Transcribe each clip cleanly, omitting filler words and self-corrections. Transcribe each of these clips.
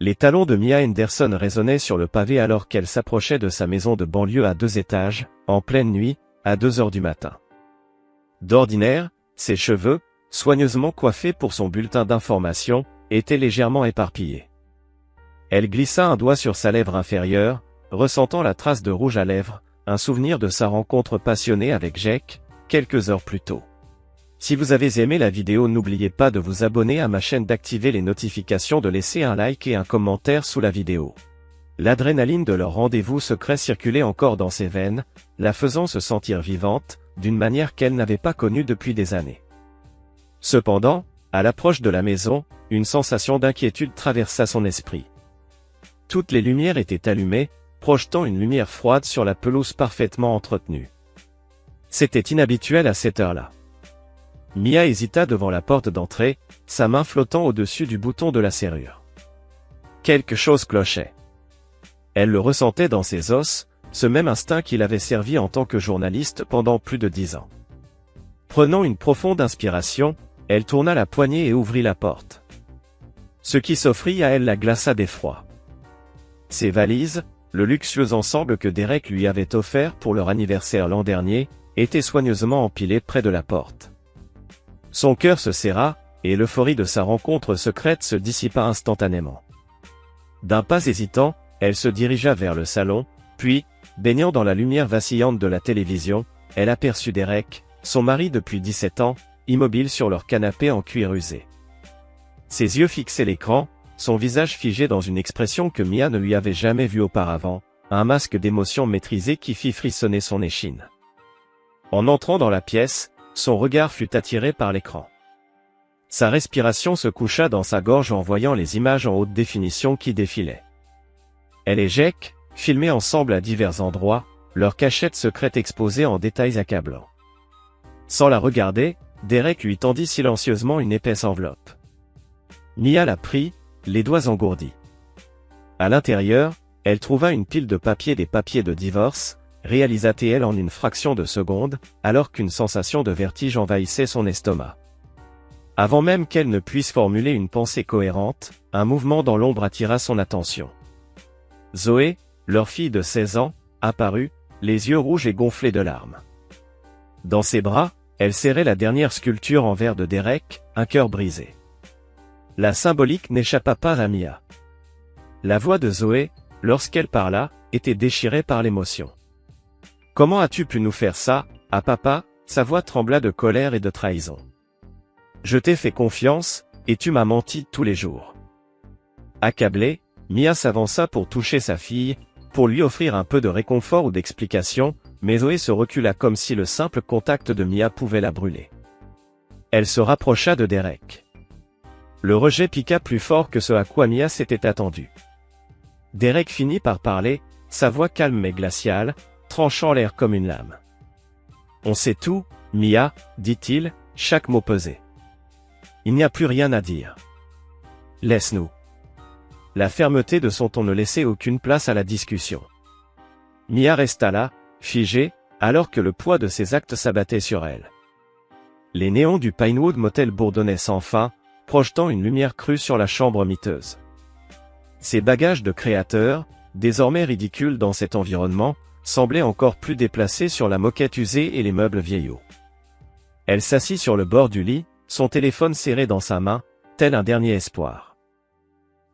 Les talons de Mia Henderson résonnaient sur le pavé alors qu'elle s'approchait de sa maison de banlieue à 2 étages, en pleine nuit, à 2 heures du matin. D'ordinaire, ses cheveux, soigneusement coiffés pour son bulletin d'information, étaient légèrement éparpillés. Elle glissa un doigt sur sa lèvre inférieure, ressentant la trace de rouge à lèvres, un souvenir de sa rencontre passionnée avec Jake, quelques heures plus tôt. Si vous avez aimé la vidéo, n'oubliez pas de vous abonner à ma chaîne, d'activer les notifications, de laisser un like et un commentaire sous la vidéo. L'adrénaline de leur rendez-vous secret circulait encore dans ses veines, la faisant se sentir vivante, d'une manière qu'elle n'avait pas connue depuis des années. Cependant, à l'approche de la maison, une sensation d'inquiétude traversa son esprit. Toutes les lumières étaient allumées, projetant une lumière froide sur la pelouse parfaitement entretenue. C'était inhabituel à cette heure-là. Mia hésita devant la porte d'entrée, sa main flottant au-dessus du bouton de la serrure. Quelque chose clochait. Elle le ressentait dans ses os, ce même instinct qui l'avait servi en tant que journaliste pendant plus de 10 ans. Prenant une profonde inspiration, elle tourna la poignée et ouvrit la porte. Ce qui s'offrit à elle la glaça d'effroi. Ses valises, le luxueux ensemble que Derek lui avait offert pour leur anniversaire l'an dernier, étaient soigneusement empilés près de la porte. Son cœur se serra, et l'euphorie de sa rencontre secrète se dissipa instantanément. D'un pas hésitant, elle se dirigea vers le salon, puis, baignant dans la lumière vacillante de la télévision, elle aperçut Derek, son mari depuis 17 ans, immobile sur leur canapé en cuir usé. Ses yeux fixaient l'écran, son visage figé dans une expression que Mia ne lui avait jamais vue auparavant, un masque d'émotion maîtrisé qui fit frissonner son échine. En entrant dans la pièce, son regard fut attiré par l'écran. Sa respiration se coucha dans sa gorge en voyant les images en haute définition qui défilaient. Elle et Jake, filmés ensemble à divers endroits, leur cachette secrète exposée en détails accablants. Sans la regarder, Derek lui tendit silencieusement une épaisse enveloppe. Mia la prit, les doigts engourdis. À l'intérieur, elle trouva une pile de papiers, des papiers de divorce, réalisa-t-elle en une fraction de seconde, alors qu'une sensation de vertige envahissait son estomac. Avant même qu'elle ne puisse formuler une pensée cohérente, un mouvement dans l'ombre attira son attention. Zoé, leur fille de 16 ans, apparut, les yeux rouges et gonflés de larmes. Dans ses bras, elle serrait la dernière sculpture en verre de Derek, un cœur brisé. La symbolique n'échappa pas à Mia. La voix de Zoé, lorsqu'elle parla, était déchirée par l'émotion. « Comment as-tu pu nous faire ça, à papa ?» Sa voix trembla de colère et de trahison. « Je t'ai fait confiance, et tu m'as menti tous les jours. » Accablée, Mia s'avança pour toucher sa fille, pour lui offrir un peu de réconfort ou d'explication, mais Zoé se recula comme si le simple contact de Mia pouvait la brûler. Elle se rapprocha de Derek. Le rejet piqua plus fort que ce à quoi Mia s'était attendue. Derek finit par parler, sa voix calme mais glaciale, tranchant l'air comme une lame. « On sait tout, Mia, dit-il, chaque mot pesé. Il n'y a plus rien à dire. Laisse-nous. » La fermeté de son ton ne laissait aucune place à la discussion. Mia resta là, figée, alors que le poids de ses actes s'abattait sur elle. Les néons du Pinewood Motel bourdonnaient sans fin, projetant une lumière crue sur la chambre miteuse. Ses bagages de créateur, désormais ridicules dans cet environnement, semblaient encore plus déplacés sur la moquette usée et les meubles vieillots. Elle s'assit sur le bord du lit, son téléphone serré dans sa main, tel un dernier espoir.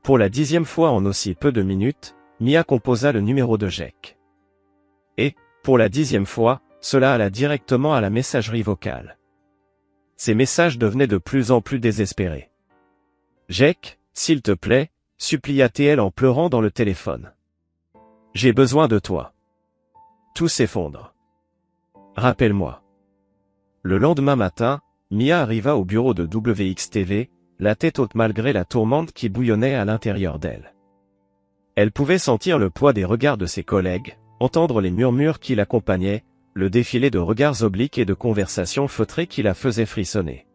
Pour la 10e fois en aussi peu de minutes, Mia composa le numéro de Jake. Et, pour la 10e fois, cela alla directement à la messagerie vocale. Ses messages devenaient de plus en plus désespérés. « Jake, s'il te plaît, supplia-t-elle en pleurant dans le téléphone. J'ai besoin de toi. Tout s'effondre. Rappelle-moi. » Le lendemain matin, Mia arriva au bureau de WXTV, la tête haute malgré la tourmente qui bouillonnait à l'intérieur d'elle. Elle pouvait sentir le poids des regards de ses collègues, entendre les murmures qui l'accompagnaient, le défilé de regards obliques et de conversations feutrées qui la faisaient frissonner.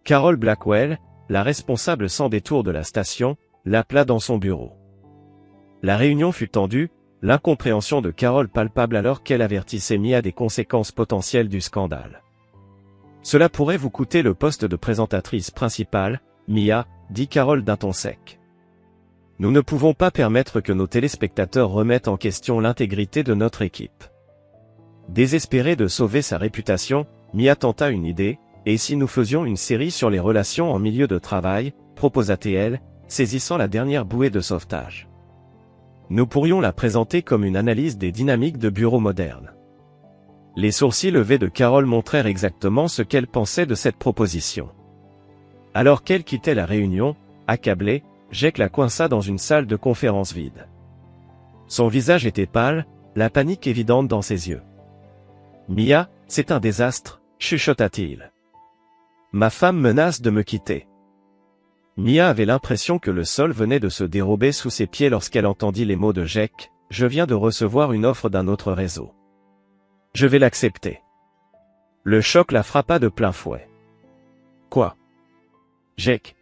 Carol Blackwell, la responsable sans détour de la station, l'appela dans son bureau. La réunion fut tendue, l'incompréhension de Carol palpable alors qu'elle avertissait Mia des conséquences potentielles du scandale. « Cela pourrait vous coûter le poste de présentatrice principale, Mia, dit Carol d'un ton sec. Nous ne pouvons pas permettre que nos téléspectateurs remettent en question l'intégrité de notre équipe. Désespéré de sauver sa réputation, Mia tenta une idée, et si nous faisions une série sur les relations en milieu de travail, proposa-t-elle, saisissant la dernière bouée de sauvetage. Nous pourrions la présenter comme une analyse des dynamiques de bureau moderne. Les sourcils levés de Carole montrèrent exactement ce qu'elle pensait de cette proposition. Alors qu'elle quittait la réunion, accablée, Jake la coinça dans une salle de conférence vide. Son visage était pâle, la panique évidente dans ses yeux. « Mia, c'est un désastre, chuchota-t-il. Ma femme menace de me quitter. » Mia avait l'impression que le sol venait de se dérober sous ses pieds lorsqu'elle entendit les mots de Jake. « Je viens de recevoir une offre d'un autre réseau. Je vais l'accepter. » Le choc la frappa de plein fouet. « Quoi ? Jake ? »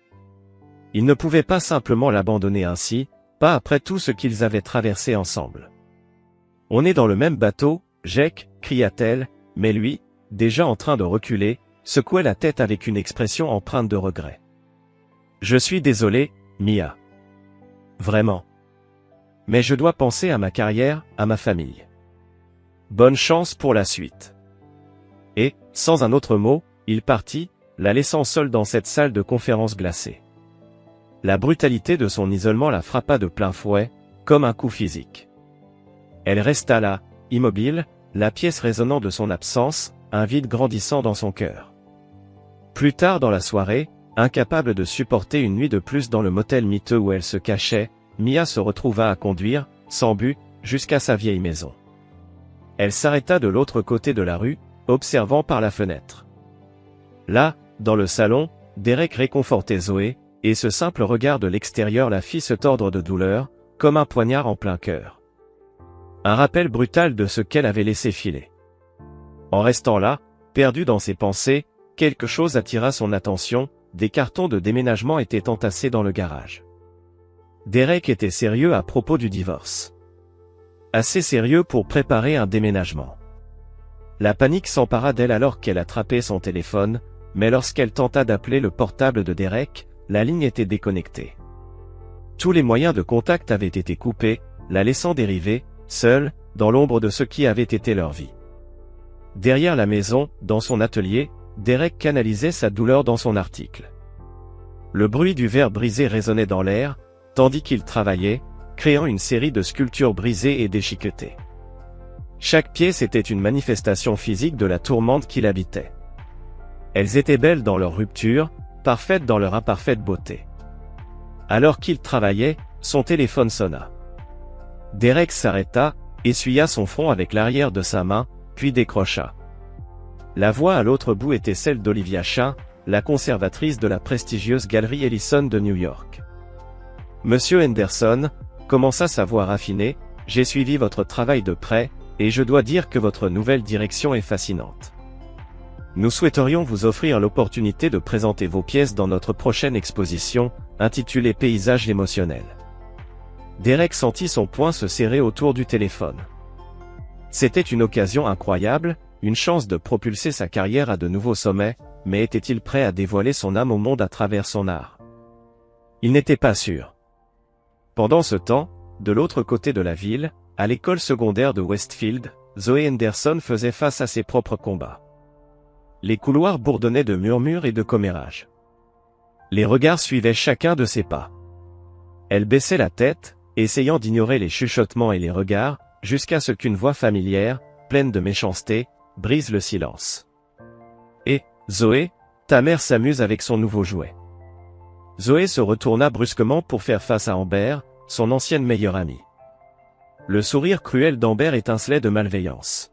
Il ne pouvait pas simplement l'abandonner ainsi, pas après tout ce qu'ils avaient traversé ensemble. « On est dans le même bateau, Jake, » cria-t-elle, mais lui, déjà en train de reculer, secouait la tête avec une expression empreinte de regret. « Je suis désolé, Mia. Vraiment. Mais je dois penser à ma carrière, à ma famille. Bonne chance pour la suite. » Et, sans un autre mot, il partit, la laissant seule dans cette salle de conférence glacée. La brutalité de son isolement la frappa de plein fouet, comme un coup physique. Elle resta là, immobile, la pièce résonnant de son absence, un vide grandissant dans son cœur. Plus tard dans la soirée, incapable de supporter une nuit de plus dans le motel miteux où elle se cachait, Mia se retrouva à conduire, sans but, jusqu'à sa vieille maison. Elle s'arrêta de l'autre côté de la rue, observant par la fenêtre. Là, dans le salon, Derek réconfortait Zoé, et ce simple regard de l'extérieur la fit se tordre de douleur, comme un poignard en plein cœur. Un rappel brutal de ce qu'elle avait laissé filer. En restant là, perdue dans ses pensées, quelque chose attira son attention, des cartons de déménagement étaient entassés dans le garage. Derek était sérieux à propos du divorce. Assez sérieux pour préparer un déménagement. La panique s'empara d'elle alors qu'elle attrapait son téléphone, mais lorsqu'elle tenta d'appeler le portable de Derek, la ligne était déconnectée. Tous les moyens de contact avaient été coupés, la laissant dériver, seule, dans l'ombre de ce qui avait été leur vie. Derrière la maison, dans son atelier, Derek canalisait sa douleur dans son article. Le bruit du verre brisé résonnait dans l'air, tandis qu'il travaillait, créant une série de sculptures brisées et déchiquetées. Chaque pièce était une manifestation physique de la tourmente qui l'habitait. Elles étaient belles dans leur rupture, parfaites dans leur imparfaite beauté. Alors qu'il travaillait, son téléphone sonna. Derek s'arrêta, essuya son front avec l'arrière de sa main, puis décrocha. La voix à l'autre bout était celle d'Olivia Chin, la conservatrice de la prestigieuse galerie Ellison de New York. « Monsieur Henderson, » commença sa voix raffinée, « j'ai suivi votre travail de près, et je dois dire que votre nouvelle direction est fascinante. Nous souhaiterions vous offrir l'opportunité de présenter vos pièces dans notre prochaine exposition, intitulée Paysages émotionnels. » Derek sentit son poing se serrer autour du téléphone. C'était une occasion incroyable, une chance de propulser sa carrière à de nouveaux sommets, mais était-il prêt à dévoiler son âme au monde à travers son art? Il n'était pas sûr. Pendant ce temps, de l'autre côté de la ville, à l'école secondaire de Westfield, Zoé Henderson faisait face à ses propres combats. Les couloirs bourdonnaient de murmures et de commérages. Les regards suivaient chacun de ses pas. Elle baissait la tête, essayant d'ignorer les chuchotements et les regards, jusqu'à ce qu'une voix familière, pleine de méchanceté, brise le silence. « Et, Zoé, ta mère s'amuse avec son nouveau jouet. » Zoé se retourna brusquement pour faire face à Amber, son ancienne meilleure amie. Le sourire cruel d'Amber étincelait de malveillance.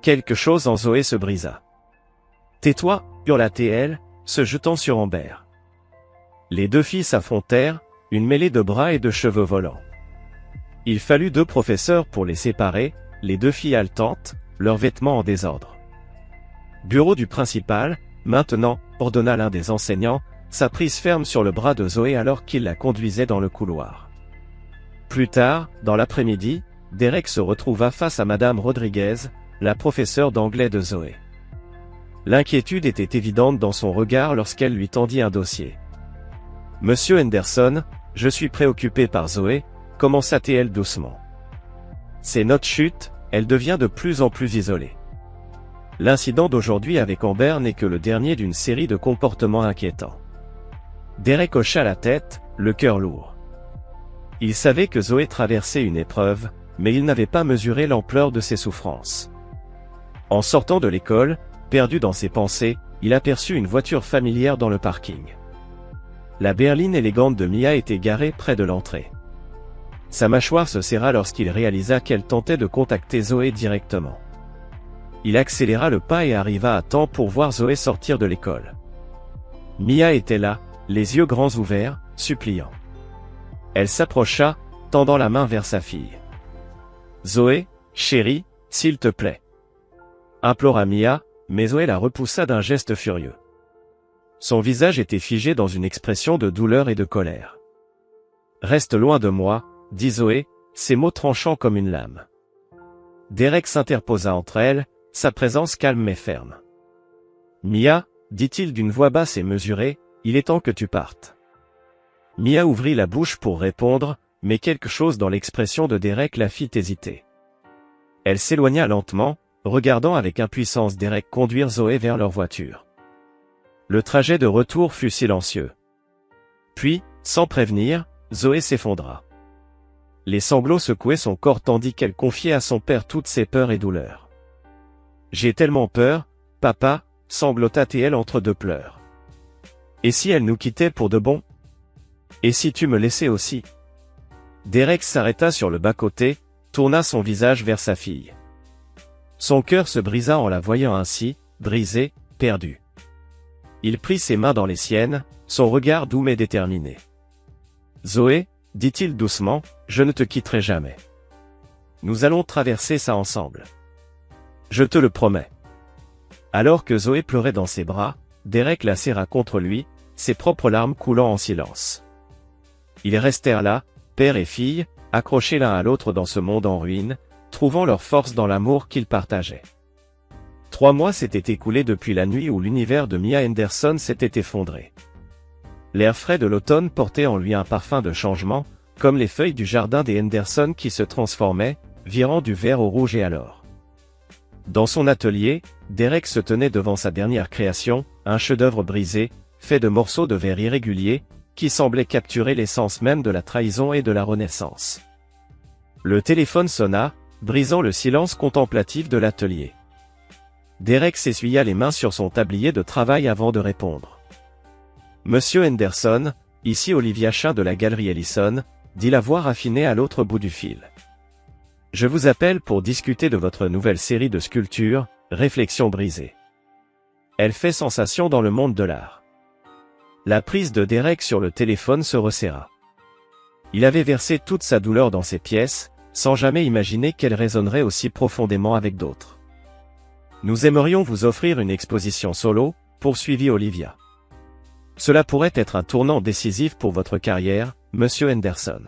Quelque chose en Zoé se brisa. « Tais-toi » hurla-t-elle, se jetant sur Amber. Les deux filles s'affrontèrent, une mêlée de bras et de cheveux volants. Il fallut 2 professeurs pour les séparer, les 2 filles haletantes, leurs vêtements en désordre. « Bureau du principal, maintenant » ordonna l'un des enseignants, sa prise ferme sur le bras de Zoé alors qu'il la conduisait dans le couloir. Plus tard, dans l'après-midi, Derek se retrouva face à Madame Rodriguez, la professeure d'anglais de Zoé. L'inquiétude était évidente dans son regard lorsqu'elle lui tendit un dossier. « Monsieur Henderson, Je suis préoccupé par Zoé, commença-t-elle doucement. C'est notre chute, elle devient de plus en plus isolée. L'incident d'aujourd'hui avec Amber n'est que le dernier d'une série de comportements inquiétants. Derek hocha la tête, le cœur lourd. Il savait que Zoé traversait une épreuve, mais il n'avait pas mesuré l'ampleur de ses souffrances. En sortant de l'école, perdu dans ses pensées, il aperçut une voiture familière dans le parking. La berline élégante de Mia était garée près de l'entrée. Sa mâchoire se serra lorsqu'il réalisa qu'elle tentait de contacter Zoé directement. Il accéléra le pas et arriva à temps pour voir Zoé sortir de l'école. Mia était là, les yeux grands ouverts, suppliant. Elle s'approcha, tendant la main vers sa fille. « Zoé, chérie, s'il te plaît. » implora Mia, mais Zoé la repoussa d'un geste furieux. Son visage était figé dans une expression de douleur et de colère. « Reste loin de moi, » dit Zoé, ses mots tranchants comme une lame. Derek s'interposa entre elles, sa présence calme mais ferme. « Mia, dit-il d'une voix basse et mesurée, il est temps que tu partes. » Mia ouvrit la bouche pour répondre, mais quelque chose dans l'expression de Derek la fit hésiter. Elle s'éloigna lentement, regardant avec impuissance Derek conduire Zoé vers leur voiture. Le trajet de retour fut silencieux. Puis, sans prévenir, Zoé s'effondra. Les sanglots secouaient son corps tandis qu'elle confiait à son père toutes ses peurs et douleurs. « J'ai tellement peur, papa » sanglota-t-elle entre deux pleurs. « Et si elle nous quittait pour de bon ? Et si tu me laissais aussi ?» Derek s'arrêta sur le bas-côté, tourna son visage vers sa fille. Son cœur se brisa en la voyant ainsi, brisée, perdue. Il prit ses mains dans les siennes, son regard doux mais déterminé. « Zoé, dit-il doucement, je ne te quitterai jamais. Nous allons traverser ça ensemble. Je te le promets. » Alors que Zoé pleurait dans ses bras, Derek la serra contre lui, ses propres larmes coulant en silence. Ils restèrent là, père et fille, accrochés l'un à l'autre dans ce monde en ruine, trouvant leur force dans l'amour qu'ils partageaient. 3 mois s'étaient écoulés depuis la nuit où l'univers de Mia Henderson s'était effondré. L'air frais de l'automne portait en lui un parfum de changement, comme les feuilles du jardin des Henderson qui se transformaient, virant du vert au rouge et à l'or. Dans son atelier, Derek se tenait devant sa dernière création, un chef-d'œuvre brisé, fait de morceaux de verre irréguliers, qui semblait capturer l'essence même de la trahison et de la renaissance. Le téléphone sonna, brisant le silence contemplatif de l'atelier. Derek s'essuya les mains sur son tablier de travail avant de répondre. « Monsieur Henderson, ici Olivia Chin de la galerie Ellison », dit la voix raffinée à l'autre bout du fil. « Je vous appelle pour discuter de votre nouvelle série de sculptures, Réflexions brisées. Elle fait sensation dans le monde de l'art. » La prise de Derek sur le téléphone se resserra. Il avait versé toute sa douleur dans ces pièces, sans jamais imaginer qu'elle résonnerait aussi profondément avec d'autres. « Nous aimerions vous offrir une exposition solo, » poursuivit Olivia. « Cela pourrait être un tournant décisif pour votre carrière, Monsieur Henderson.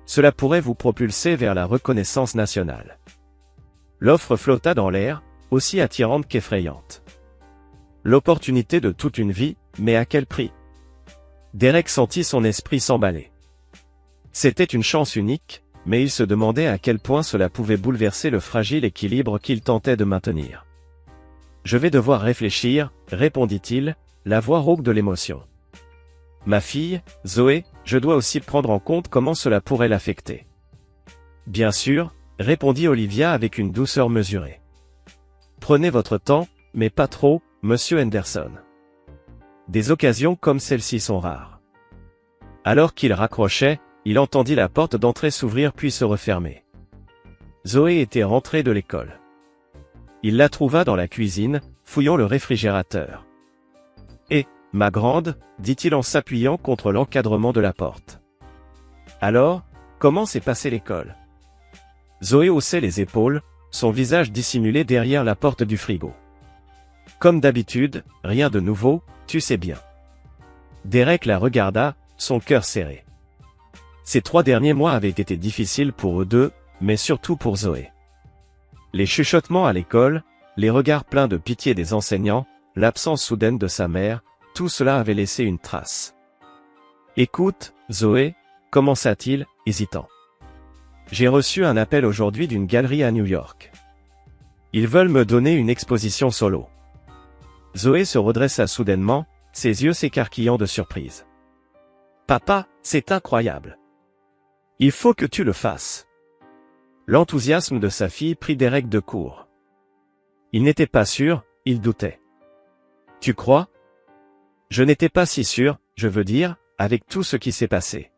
Cela pourrait vous propulser vers la reconnaissance nationale. » L'offre flotta dans l'air, aussi attirante qu'effrayante. L'opportunité de toute une vie, mais à quel prix? Derek sentit son esprit s'emballer. C'était une chance unique, mais il se demandait à quel point cela pouvait bouleverser le fragile équilibre qu'il tentait de maintenir. « Je vais devoir réfléchir, » répondit-il, la voix rauque de l'émotion. « Ma fille, Zoé, je dois aussi prendre en compte comment cela pourrait l'affecter. »« Bien sûr, » répondit Olivia avec une douceur mesurée. « Prenez votre temps, mais pas trop, Monsieur Henderson. Des occasions comme celle-ci sont rares. » Alors qu'il raccrochait, il entendit la porte d'entrée s'ouvrir puis se refermer. Zoé était rentrée de l'école. Il la trouva dans la cuisine, fouillant le réfrigérateur. « Eh, ma grande » dit-il en s'appuyant contre l'encadrement de la porte. « Alors, comment s'est passée l'école » Zoé haussait les épaules, son visage dissimulé derrière la porte du frigo. « Comme d'habitude, rien de nouveau, tu sais bien. » Derek la regarda, son cœur serré. Ces 3 derniers mois avaient été difficiles pour eux deux, mais surtout pour Zoé. Les chuchotements à l'école, les regards pleins de pitié des enseignants, l'absence soudaine de sa mère, tout cela avait laissé une trace. Écoute, Zoé, commença-t-il, hésitant. J'ai reçu un appel aujourd'hui d'une galerie à New York. Ils veulent me donner une exposition solo. Zoé se redressa soudainement, ses yeux s'écarquillant de surprise. Papa, c'est incroyable. Il faut que tu le fasses. L'enthousiasme de sa fille prit Derek de court. Il n'était pas sûr, il doutait. Tu crois? Je n'étais pas si sûr, je veux dire, avec tout ce qui s'est passé.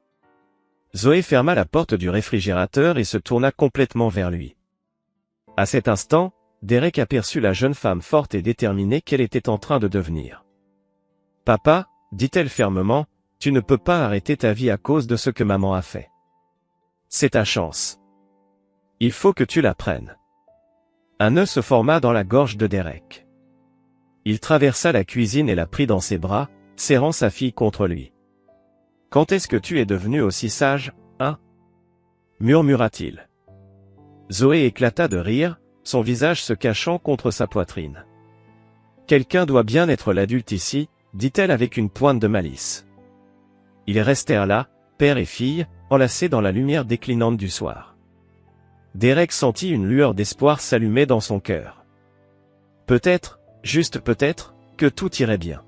Zoé ferma la porte du réfrigérateur et se tourna complètement vers lui. À cet instant, Derek aperçut la jeune femme forte et déterminée qu'elle était en train de devenir. « Papa, dit-elle fermement, tu ne peux pas arrêter ta vie à cause de ce que maman a fait. C'est ta chance. Il faut que tu la prennes. » Un nœud se forma dans la gorge de Derek. Il traversa la cuisine et la prit dans ses bras, serrant sa fille contre lui. « Quand est-ce que tu es devenu aussi sage, hein ?» murmura-t-il. Zoé éclata de rire, son visage se cachant contre sa poitrine. « Quelqu'un doit bien être l'adulte ici, » dit-elle avec une pointe de malice. Ils restèrent là, père et fille, enlacés dans la lumière déclinante du soir. Derek sentit une lueur d'espoir s'allumer dans son cœur. Peut-être, juste peut-être, que tout irait bien.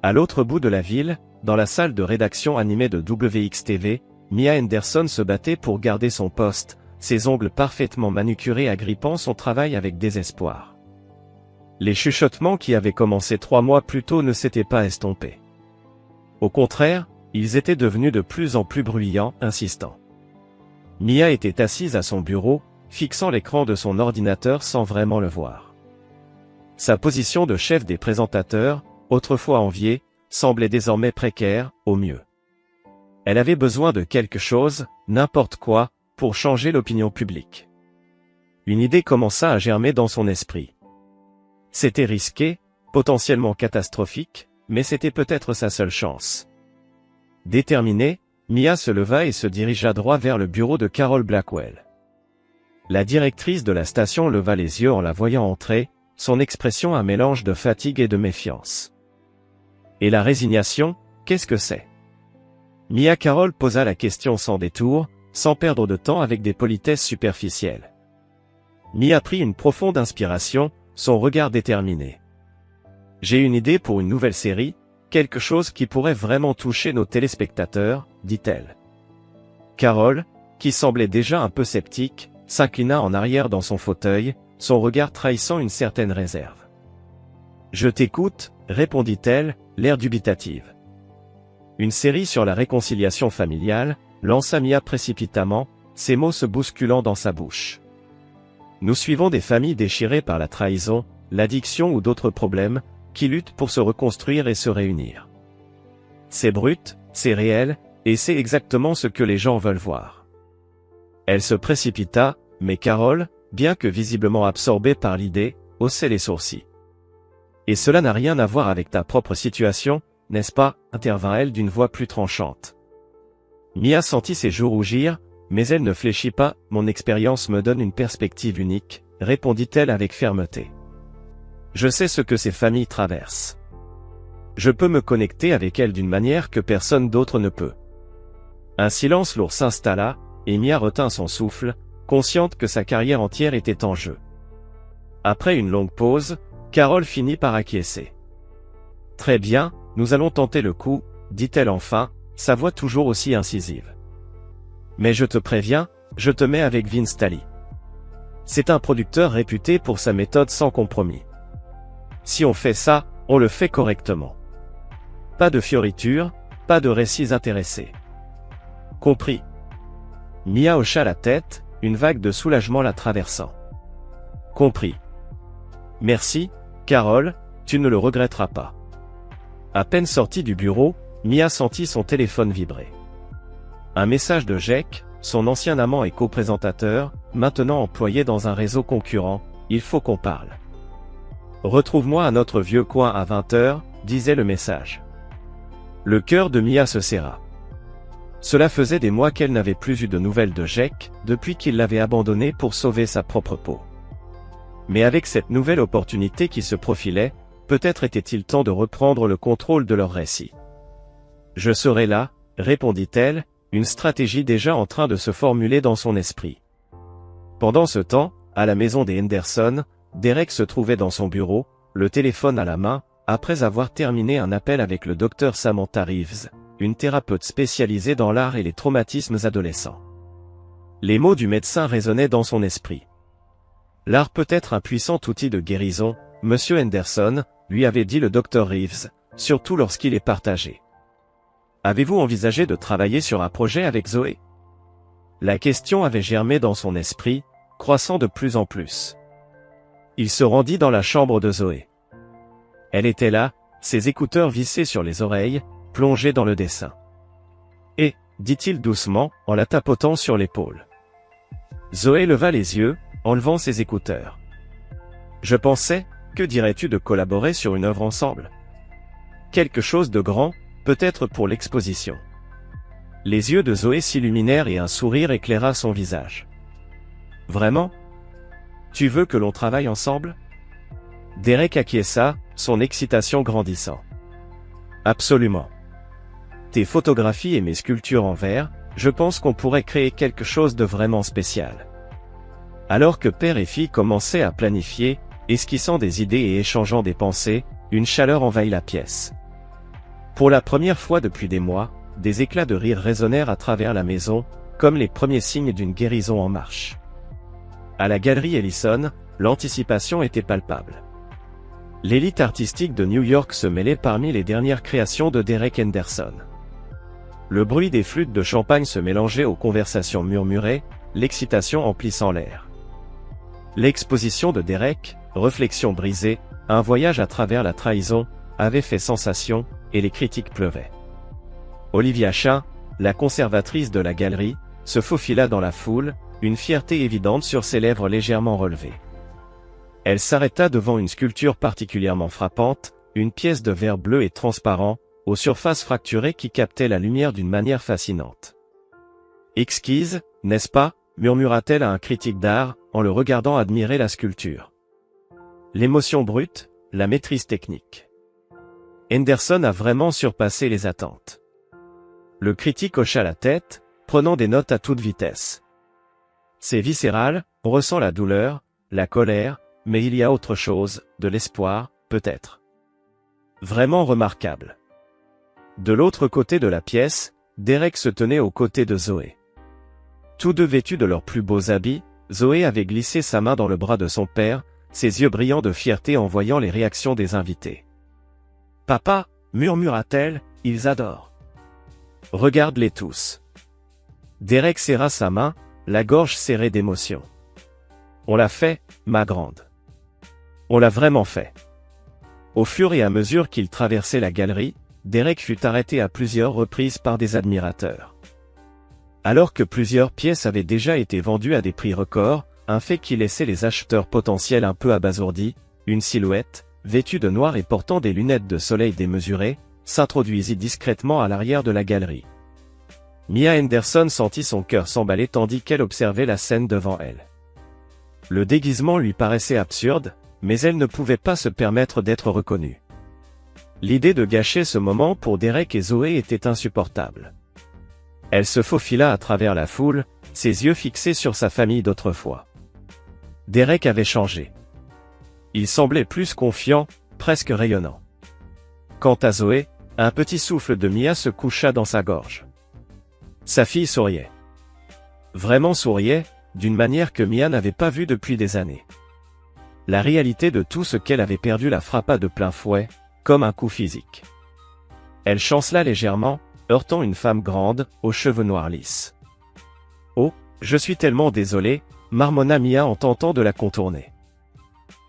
À l'autre bout de la ville, dans la salle de rédaction animée de WXTV, Mia Henderson se battait pour garder son poste, ses ongles parfaitement manucurés agrippant son travail avec désespoir. Les chuchotements qui avaient commencé 3 mois plus tôt ne s'étaient pas estompés. Au contraire, ils étaient devenus de plus en plus bruyants, insistants. Mia était assise à son bureau, fixant l'écran de son ordinateur sans vraiment le voir. Sa position de chef des présentateurs, autrefois enviée, semblait désormais précaire, au mieux. Elle avait besoin de quelque chose, n'importe quoi, pour changer l'opinion publique. Une idée commença à germer dans son esprit. C'était risqué, potentiellement catastrophique, mais c'était peut-être sa seule chance. Déterminée, Mia se leva et se dirigea droit vers le bureau de Carol Blackwell. La directrice de la station leva les yeux en la voyant entrer, son expression un mélange de fatigue et de méfiance. Et la résignation, qu'est-ce que c'est? Mia Carol posa la question sans détour, sans perdre de temps avec des politesses superficielles. Mia prit une profonde inspiration, son regard déterminé. J'ai une idée pour une nouvelle série, quelque chose qui pourrait vraiment toucher nos téléspectateurs, dit-elle. Carol, qui semblait déjà un peu sceptique, s'inclina en arrière dans son fauteuil, son regard trahissant une certaine réserve. Je t'écoute, répondit-elle, l'air dubitative. Une série sur la réconciliation familiale, lança Mia précipitamment, ses mots se bousculant dans sa bouche. Nous suivons des familles déchirées par la trahison, l'addiction ou d'autres problèmes, qui luttent pour se reconstruire et se réunir. C'est brut, c'est réel, et c'est exactement ce que les gens veulent voir. Elle se précipita, mais Carol, bien que visiblement absorbée par l'idée, haussait les sourcils. Et cela n'a rien à voir avec ta propre situation, n'est-ce pas, intervint-elle d'une voix plus tranchante. Mia sentit ses joues rougir, mais elle ne fléchit pas. Mon expérience me donne une perspective unique, répondit-elle avec fermeté. Je sais ce que ces familles traversent. Je peux me connecter avec elles d'une manière que personne d'autre ne peut. Un silence lourd s'installa, et Mia retint son souffle, consciente que sa carrière entière était en jeu. Après une longue pause, Carol finit par acquiescer. Très bien, nous allons tenter le coup, dit-elle enfin, sa voix toujours aussi incisive. Mais je te préviens, je te mets avec Vince Tally. C'est un producteur réputé pour sa méthode sans compromis. Si on fait ça, on le fait correctement. Pas de fioritures, pas de récits intéressés. Compris. Mia hocha la tête, une vague de soulagement la traversant. Compris. Merci, Carol, tu ne le regretteras pas. À peine sortie du bureau, Mia sentit son téléphone vibrer. Un message de Jake, son ancien amant et co-présentateur, maintenant employé dans un réseau concurrent, il faut qu'on parle. Retrouve-moi à notre vieux coin à 20h, disait le message. Le cœur de Mia se serra. Cela faisait des mois qu'elle n'avait plus eu de nouvelles de Jake, depuis qu'il l'avait abandonnée pour sauver sa propre peau. Mais avec cette nouvelle opportunité qui se profilait, peut-être était-il temps de reprendre le contrôle de leur récit. Je serai là, répondit-elle, une stratégie déjà en train de se formuler dans son esprit. Pendant ce temps, à la maison des Henderson, Derek se trouvait dans son bureau, le téléphone à la main, après avoir terminé un appel avec le docteur Samantha Reeves, une thérapeute spécialisée dans l'art et les traumatismes adolescents. Les mots du médecin résonnaient dans son esprit. L'art peut être un puissant outil de guérison, Monsieur Henderson, lui avait dit le docteur Reeves, surtout lorsqu'il est partagé. Avez-vous envisagé de travailler sur un projet avec Zoé? La question avait germé dans son esprit, croissant de plus en plus. Il se rendit dans la chambre de Zoé. Elle était là, ses écouteurs vissés sur les oreilles, plongés dans le dessin. Et, dit-il doucement, en la tapotant sur l'épaule. Zoé leva les yeux, enlevant ses écouteurs. Je pensais, que dirais-tu de collaborer sur une œuvre ensemble? Quelque chose de grand, peut-être pour l'exposition. Les yeux de Zoé s'illuminèrent et un sourire éclaira son visage. Vraiment? Tu veux que l'on travaille ensemble? Derek acquiesça, son excitation grandissant. Absolument. Tes photographies et mes sculptures en verre, je pense qu'on pourrait créer quelque chose de vraiment spécial. Alors que père et fille commençaient à planifier, esquissant des idées et échangeant des pensées, une chaleur envahit la pièce. Pour la première fois depuis des mois, des éclats de rire résonnèrent à travers la maison, comme les premiers signes d'une guérison en marche. À la galerie Ellison, l'anticipation était palpable. L'élite artistique de New York se mêlait parmi les dernières créations de Derek Henderson. Le bruit des flûtes de champagne se mélangeait aux conversations murmurées, l'excitation emplissant l'air. L'exposition de Derek, Réflexions brisées, un voyage à travers la trahison, avait fait sensation, et les critiques pleuvaient. Olivia Chain, la conservatrice de la galerie, se faufila dans la foule, une fierté évidente sur ses lèvres légèrement relevées. Elle s'arrêta devant une sculpture particulièrement frappante, une pièce de verre bleu et transparent, aux surfaces fracturées qui captaient la lumière d'une manière fascinante. « Exquise, n'est-ce pas ?» murmura-t-elle à un critique d'art, en le regardant admirer la sculpture. L'émotion brute, la maîtrise technique. Henderson a vraiment surpassé les attentes. Le critique hocha la tête, prenant des notes à toute vitesse. C'est viscéral, on ressent la douleur, la colère, mais il y a autre chose, de l'espoir, peut-être. Vraiment remarquable. De l'autre côté de la pièce, Derek se tenait aux côtés de Zoé. Tous deux vêtus de leurs plus beaux habits, Zoé avait glissé sa main dans le bras de son père, ses yeux brillants de fierté en voyant les réactions des invités. « Papa, murmura-t-elle, ils adorent. Regarde-les tous. » Derek serra sa main, la gorge serrée d'émotion. « On l'a fait, ma grande. On l'a vraiment fait. » Au fur et à mesure qu'il traversait la galerie, Derek fut arrêté à plusieurs reprises par des admirateurs. Alors que plusieurs pièces avaient déjà été vendues à des prix records, un fait qui laissait les acheteurs potentiels un peu abasourdis, une silhouette, vêtue de noir et portant des lunettes de soleil démesurées, s'introduisit discrètement à l'arrière de la galerie. Mia Henderson sentit son cœur s'emballer tandis qu'elle observait la scène devant elle. Le déguisement lui paraissait absurde, mais elle ne pouvait pas se permettre d'être reconnue. L'idée de gâcher ce moment pour Derek et Zoé était insupportable. Elle se faufila à travers la foule, ses yeux fixés sur sa famille d'autrefois. Derek avait changé. Il semblait plus confiant, presque rayonnant. Quant à Zoé, un petit souffle de Mia se coucha dans sa gorge. Sa fille souriait. Vraiment souriait, d'une manière que Mia n'avait pas vue depuis des années. La réalité de tout ce qu'elle avait perdu la frappa de plein fouet, comme un coup physique. Elle chancela légèrement, heurtant une femme grande, aux cheveux noirs lisses. « Oh, je suis tellement désolé », marmonna Mia en tentant de la contourner.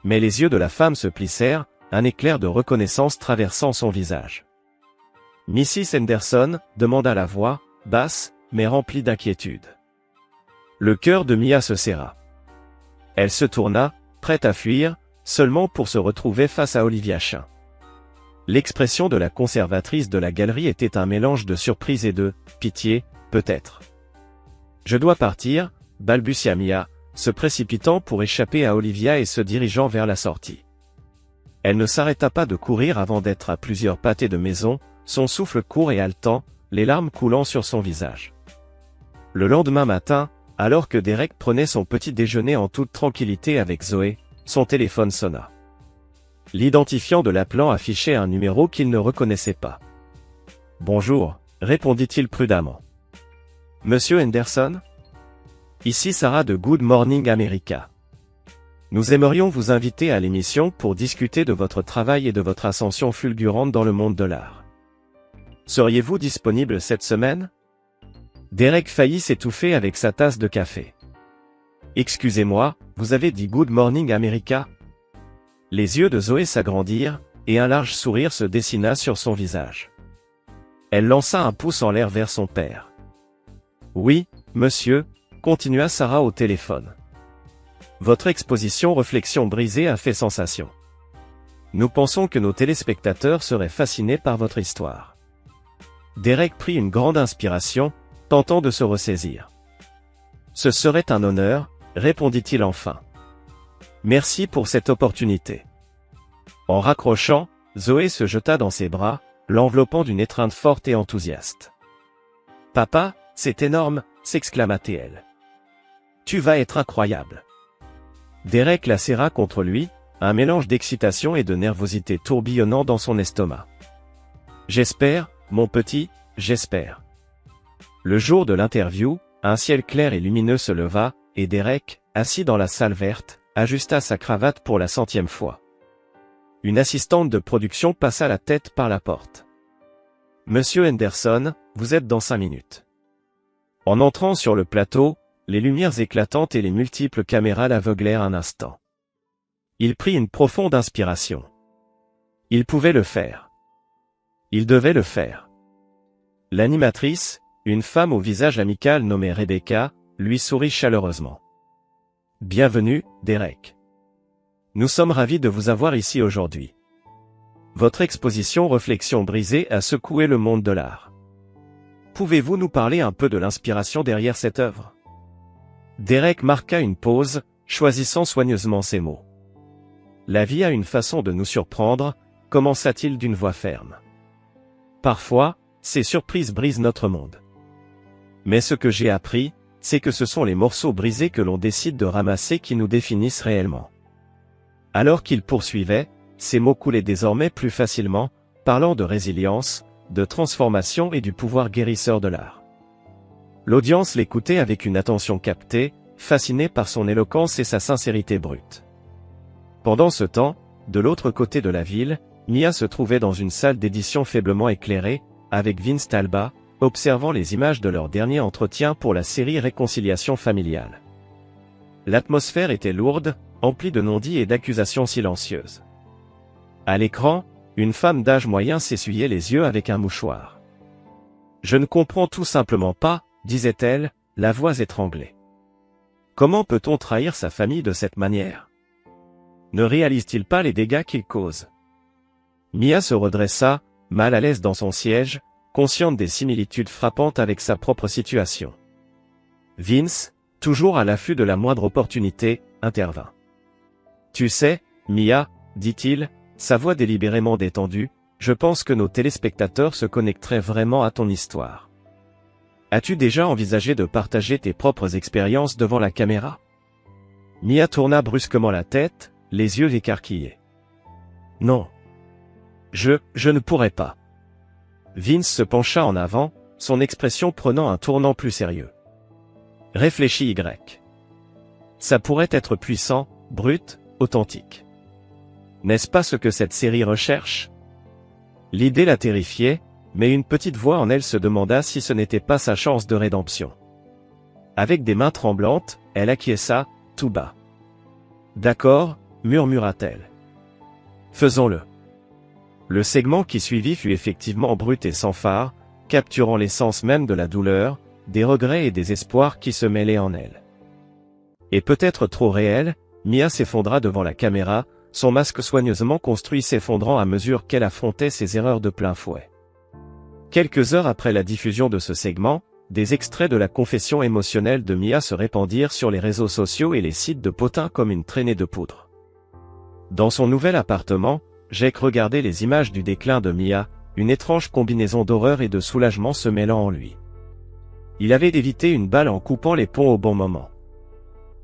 Mais les yeux de la femme se plissèrent, un éclair de reconnaissance traversant son visage. « Mrs. Henderson ?» demanda la voix, basse, mais remplie d'inquiétude. Le cœur de Mia se serra. Elle se tourna, prête à fuir, seulement pour se retrouver face à Olivia Chain. L'expression de la conservatrice de la galerie était un mélange de surprise et de pitié, peut-être. « Je dois partir », balbutia Mia, se précipitant pour échapper à Olivia et se dirigeant vers la sortie. Elle ne s'arrêta pas de courir avant d'être à plusieurs pâtés de maison, son souffle court et haletant, les larmes coulant sur son visage. Le lendemain matin, alors que Derek prenait son petit déjeuner en toute tranquillité avec Zoé, son téléphone sonna. L'identifiant de l'appelant affichait un numéro qu'il ne reconnaissait pas. « Bonjour », répondit-il prudemment. « Monsieur Henderson ? Ici Sarah de Good Morning America. Nous aimerions vous inviter à l'émission pour discuter de votre travail et de votre ascension fulgurante dans le monde de l'art. Seriez-vous disponible cette semaine ? » Derek faillit s'étouffer avec sa tasse de café. « Excusez-moi, vous avez dit Good Morning America ?» Les yeux de Zoé s'agrandirent, et un large sourire se dessina sur son visage. Elle lança un pouce en l'air vers son père. « Oui, monsieur », continua Sarah au téléphone. « Votre exposition Réflexions brisées a fait sensation. Nous pensons que nos téléspectateurs seraient fascinés par votre histoire. » Derek prit une grande inspiration, tentant de se ressaisir. « Ce serait un honneur, » répondit-il enfin. « Merci pour cette opportunité. » En raccrochant, Zoé se jeta dans ses bras, l'enveloppant d'une étreinte forte et enthousiaste. « Papa, c'est énorme !» s'exclama-t-elle. « Tu vas être incroyable. » Derek la serra contre lui, un mélange d'excitation et de nervosité tourbillonnant dans son estomac. « J'espère, mon petit, j'espère. » Le jour de l'interview, un ciel clair et lumineux se leva, et Derek, assis dans la salle verte, ajusta sa cravate pour la 100e fois. Une assistante de production passa la tête par la porte. « Monsieur Henderson, vous êtes dans 5 minutes. » En entrant sur le plateau, les lumières éclatantes et les multiples caméras l'aveuglèrent un instant. Il prit une profonde inspiration. Il pouvait le faire. Il devait le faire. L'animatrice, une femme au visage amical nommée Rebecca, lui sourit chaleureusement. « Bienvenue, Derek. Nous sommes ravis de vous avoir ici aujourd'hui. Votre exposition Réflexions brisées a secoué le monde de l'art. Pouvez-vous nous parler un peu de l'inspiration derrière cette œuvre ?» Derek marqua une pause, choisissant soigneusement ses mots. « La vie a une façon de nous surprendre », commença-t-il d'une voix ferme. « Parfois, ces surprises brisent notre monde. Mais ce que j'ai appris, c'est que ce sont les morceaux brisés que l'on décide de ramasser qui nous définissent réellement. » Alors qu'il poursuivait, ses mots coulaient désormais plus facilement, parlant de résilience, de transformation et du pouvoir guérisseur de l'art. L'audience l'écoutait avec une attention captée, fascinée par son éloquence et sa sincérité brute. Pendant ce temps, de l'autre côté de la ville, Mia se trouvait dans une salle d'édition faiblement éclairée, avec Vince Talbot, observant les images de leur dernier entretien pour la série Réconciliation familiale. L'atmosphère était lourde, emplie de non-dits et d'accusations silencieuses. À l'écran, une femme d'âge moyen s'essuyait les yeux avec un mouchoir. « Je ne comprends tout simplement pas, » disait-elle, la voix étranglée. « Comment peut-on trahir sa famille de cette manière ? Ne réalise-t-il pas les dégâts qu'il cause ?» Mia se redressa, mal à l'aise dans son siège, consciente des similitudes frappantes avec sa propre situation. Vince, toujours à l'affût de la moindre opportunité, intervint. « Tu sais, Mia, dit-il, sa voix délibérément détendue, je pense que nos téléspectateurs se connecteraient vraiment à ton histoire. As-tu déjà envisagé de partager tes propres expériences devant la caméra ?» Mia tourna brusquement la tête, les yeux écarquillés. « Non. Je ne pourrais pas. » Vince se pencha en avant, son expression prenant un tournant plus sérieux. « Réfléchis Y. Ça pourrait être puissant, brut, authentique. N'est-ce pas ce que cette série recherche ? » L'idée la terrifiait, mais une petite voix en elle se demanda si ce n'était pas sa chance de rédemption. Avec des mains tremblantes, elle acquiesça, tout bas. « D'accord, » murmura-t-elle. « Faisons-le. » Le segment qui suivit fut effectivement brut et sans phare, capturant l'essence même de la douleur, des regrets et des espoirs qui se mêlaient en elle. Et peut-être trop réel, Mia s'effondra devant la caméra, son masque soigneusement construit s'effondrant à mesure qu'elle affrontait ses erreurs de plein fouet. Quelques heures après la diffusion de ce segment, des extraits de la confession émotionnelle de Mia se répandirent sur les réseaux sociaux et les sites de potins comme une traînée de poudre. Dans son nouvel appartement, Jake regardait les images du déclin de Mia, une étrange combinaison d'horreur et de soulagement se mêlant en lui. Il avait évité une balle en coupant les ponts au bon moment.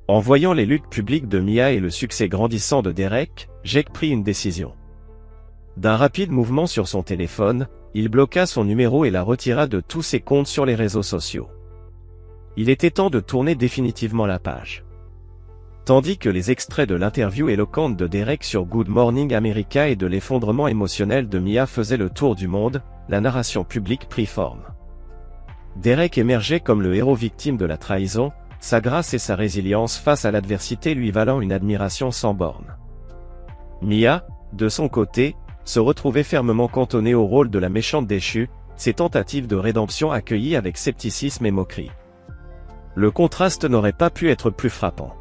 En voyant les luttes publiques de Mia et le succès grandissant de Derek, Jake prit une décision. D'un rapide mouvement sur son téléphone, il bloqua son numéro et la retira de tous ses comptes sur les réseaux sociaux. Il était temps de tourner définitivement la page. Tandis que les extraits de l'interview éloquente de Derek sur Good Morning America et de l'effondrement émotionnel de Mia faisaient le tour du monde, la narration publique prit forme. Derek émergeait comme le héros victime de la trahison, sa grâce et sa résilience face à l'adversité lui valant une admiration sans bornes. Mia, de son côté, se retrouvait fermement cantonnée au rôle de la méchante déchue, ses tentatives de rédemption accueillies avec scepticisme et moquerie. Le contraste n'aurait pas pu être plus frappant.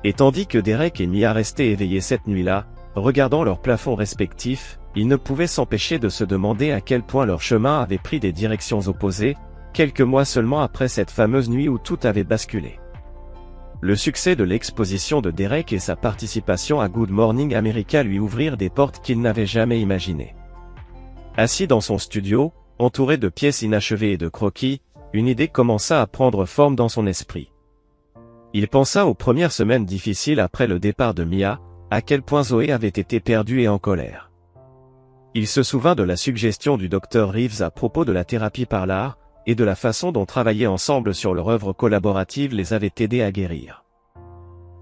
Et tandis que Derek et Mia restaient éveillés cette nuit-là, regardant leurs plafonds respectifs, ils ne pouvaient s'empêcher de se demander à quel point leur chemin avait pris des directions opposées, quelques mois seulement après cette fameuse nuit où tout avait basculé. Le succès de l'exposition de Derek et sa participation à Good Morning America lui ouvrirent des portes qu'il n'avait jamais imaginées. Assis dans son studio, entouré de pièces inachevées et de croquis, une idée commença à prendre forme dans son esprit. Il pensa aux premières semaines difficiles après le départ de Mia, à quel point Zoé avait été perdue et en colère. Il se souvint de la suggestion du Dr Reeves à propos de la thérapie par l'art, et de la façon dont travailler ensemble sur leur œuvre collaborative les avait aidés à guérir.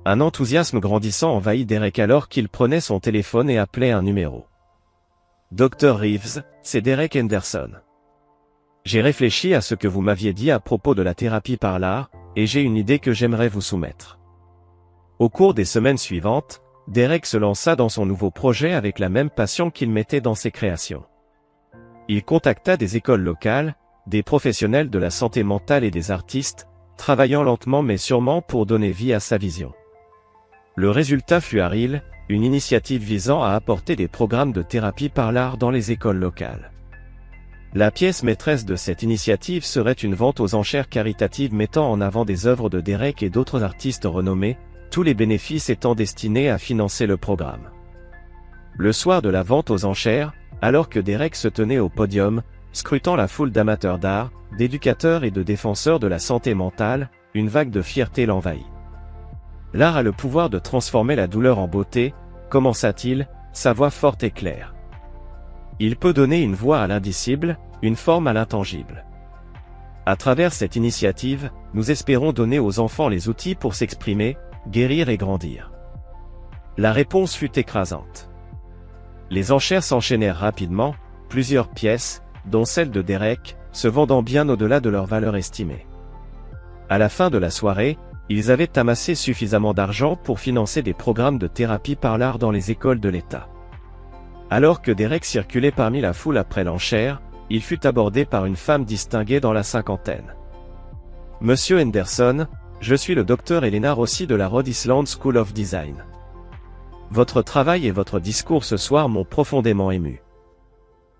Un enthousiasme grandissant envahit Derek alors qu'il prenait son téléphone et appelait un numéro. Dr Reeves, c'est Derek Henderson. J'ai réfléchi à ce que vous m'aviez dit à propos de la thérapie par l'art, et j'ai une idée que j'aimerais vous soumettre. Au cours des semaines suivantes, Derek se lança dans son nouveau projet avec la même passion qu'il mettait dans ses créations. Il contacta des écoles locales, des professionnels de la santé mentale et des artistes, travaillant lentement mais sûrement pour donner vie à sa vision. Le résultat fut Aril, une initiative visant à apporter des programmes de thérapie par l'art dans les écoles locales. La pièce maîtresse de cette initiative serait une vente aux enchères caritatives mettant en avant des œuvres de Derek et d'autres artistes renommés, tous les bénéfices étant destinés à financer le programme. Le soir de la vente aux enchères, alors que Derek se tenait au podium, scrutant la foule d'amateurs d'art, d'éducateurs et de défenseur de la santé mentale, une vague de fierté l'envahit. L'art a le pouvoir de transformer la douleur en beauté, commença-t-il, sa voix forte et claire. Il peut donner une voix à l'indicible, une forme à l'intangible. À travers cette initiative, nous espérons donner aux enfants les outils pour s'exprimer, guérir et grandir. La réponse fut écrasante. Les enchères s'enchaînèrent rapidement, plusieurs pièces, dont celle de Derek, se vendant bien au-delà de leur valeur estimée. À la fin de la soirée, ils avaient amassé suffisamment d'argent pour financer des programmes de thérapie par l'art dans les écoles de l'État. Alors que Derek circulait parmi la foule après l'enchère, il fut abordé par une femme distinguée dans la cinquantaine. « Monsieur Henderson, je suis le Dr Elena Rossi de la Rhode Island School of Design. Votre travail et votre discours ce soir m'ont profondément ému.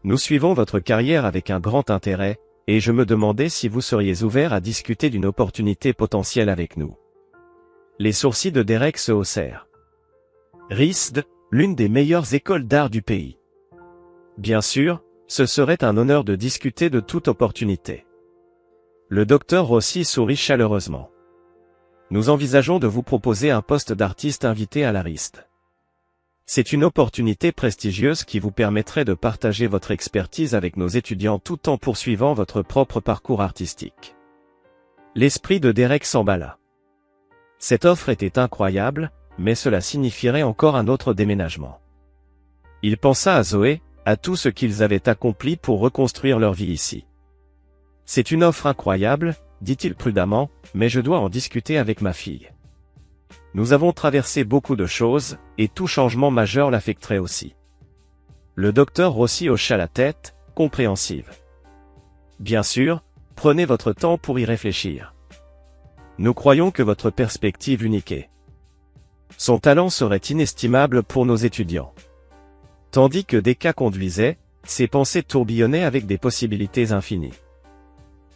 Nous suivons votre carrière avec un grand intérêt, et je me demandais si vous seriez ouvert à discuter d'une opportunité potentielle avec nous. » Les sourcils de Derek se haussèrent. RISD, l'une des meilleures écoles d'art du pays. Bien sûr, ce serait un honneur de discuter de toute opportunité. Le docteur Rossi sourit chaleureusement. Nous envisageons de vous proposer un poste d'artiste invité à la RISD. C'est une opportunité prestigieuse qui vous permettrait de partager votre expertise avec nos étudiants tout en poursuivant votre propre parcours artistique. L'esprit de Derek s'emballa. Cette offre était incroyable, mais cela signifierait encore un autre déménagement. Il pensa à Zoé, à tout ce qu'ils avaient accompli pour reconstruire leur vie ici. C'est une offre incroyable, dit-il prudemment, mais je dois en discuter avec ma fille. Nous avons traversé beaucoup de choses, et tout changement majeur l'affecterait aussi. Le docteur Rossi hocha la tête, compréhensive. Bien sûr, prenez votre temps pour y réfléchir. Nous croyons que votre perspective unique est. Son talent serait inestimable pour nos étudiants. Tandis que Deka conduisait, ses pensées tourbillonnaient avec des possibilités infinies.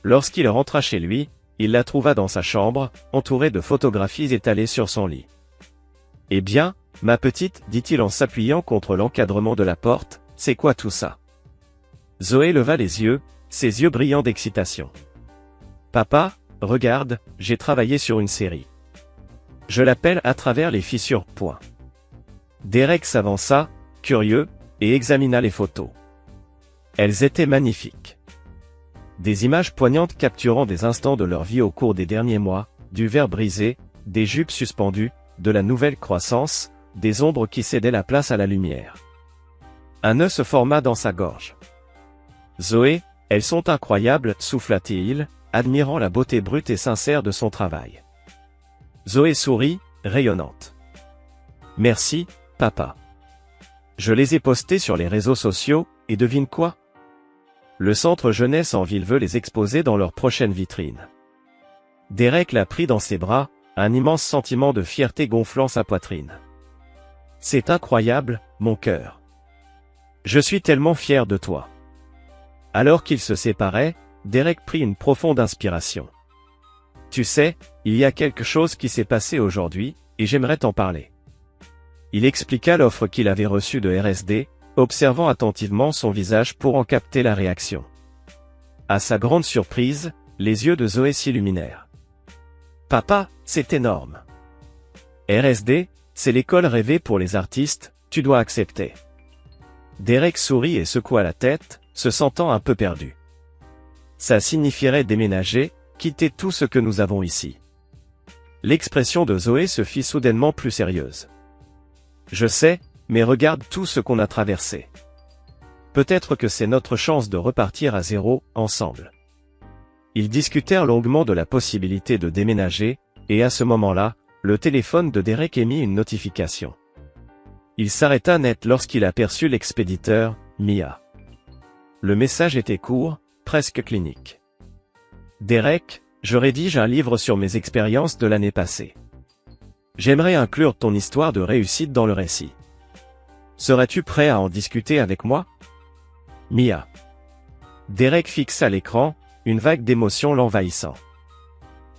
Lorsqu'il rentra chez lui, il la trouva dans sa chambre, entourée de photographies étalées sur son lit. « Eh bien, ma petite, dit-il en s'appuyant contre l'encadrement de la porte, c'est quoi tout ça ? Zoé leva les yeux, ses yeux brillants d'excitation. Papa, regarde, j'ai travaillé sur une série. Je l'appelle À travers les fissures. Derek s'avança, curieux, et examina les photos. Elles étaient magnifiques. Des images poignantes capturant des instants de leur vie au cours des derniers mois, du verre brisé, des jupes suspendues, de la nouvelle croissance, des ombres qui cédaient la place à la lumière. Un nœud se forma dans sa gorge. Zoé, elles sont incroyables, souffla-t-il, admirant la beauté brute et sincère de son travail. Zoé sourit, rayonnante. Merci, papa. Je les ai postées sur les réseaux sociaux, et devine quoi? Le centre jeunesse en ville veut les exposer dans leur prochaine vitrine. Derek la prit dans ses bras, un immense sentiment de fierté gonflant sa poitrine. C'est incroyable, mon cœur. Je suis tellement fier de toi. Alors qu'ils se séparaient, Derek prit une profonde inspiration. Tu sais, il y a quelque chose qui s'est passé aujourd'hui, et j'aimerais t'en parler. Il expliqua l'offre qu'il avait reçue de RSD, observant attentivement son visage pour en capter la réaction. À sa grande surprise, les yeux de Zoé s'illuminèrent. Papa, c'est énorme. RSD, c'est l'école rêvée pour les artistes, tu dois accepter. Derek sourit et secoua la tête, se sentant un peu perdu. Ça signifierait déménager, quitter tout ce que nous avons ici. L'expression de Zoé se fit soudainement plus sérieuse. Je sais, mais regarde tout ce qu'on a traversé. Peut-être que c'est notre chance de repartir à zéro, ensemble. Ils discutèrent longuement de la possibilité de déménager, et à ce moment-là, le téléphone de Derek émit une notification. Il s'arrêta net lorsqu'il aperçut l'expéditeur, Mia. Le message était court, presque clinique. Derek, je rédige un livre sur mes expériences de l'année passée. J'aimerais inclure ton histoire de réussite dans le récit. Serais-tu prêt à en discuter avec moi? Mia. Derek fixa l'écran, une vague d'émotion l'envahissant.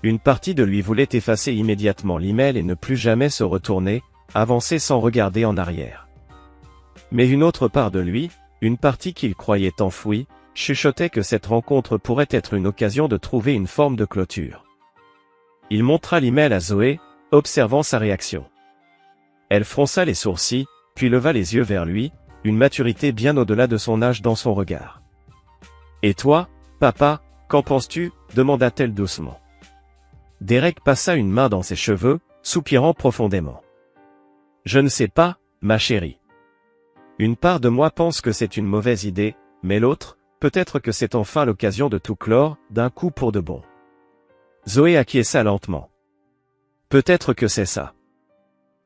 Une partie de lui voulait effacer immédiatement l'email et ne plus jamais se retourner, avancer sans regarder en arrière. Mais une autre part de lui, une partie qu'il croyait enfouie, chuchotait que cette rencontre pourrait être une occasion de trouver une forme de clôture. Il montra l'email à Zoé, observant sa réaction. Elle fronça les sourcils, puis leva les yeux vers lui, une maturité bien au-delà de son âge dans son regard. « Et toi, papa, qu'en penses-tu » demanda-t-elle doucement. Derek passa une main dans ses cheveux, soupirant profondément. « Je ne sais pas, ma chérie. Une part de moi pense que c'est une mauvaise idée, mais l'autre, peut-être que c'est enfin l'occasion de tout clore, d'un coup pour de bon. » Zoé acquiesça lentement. « Peut-être que c'est ça.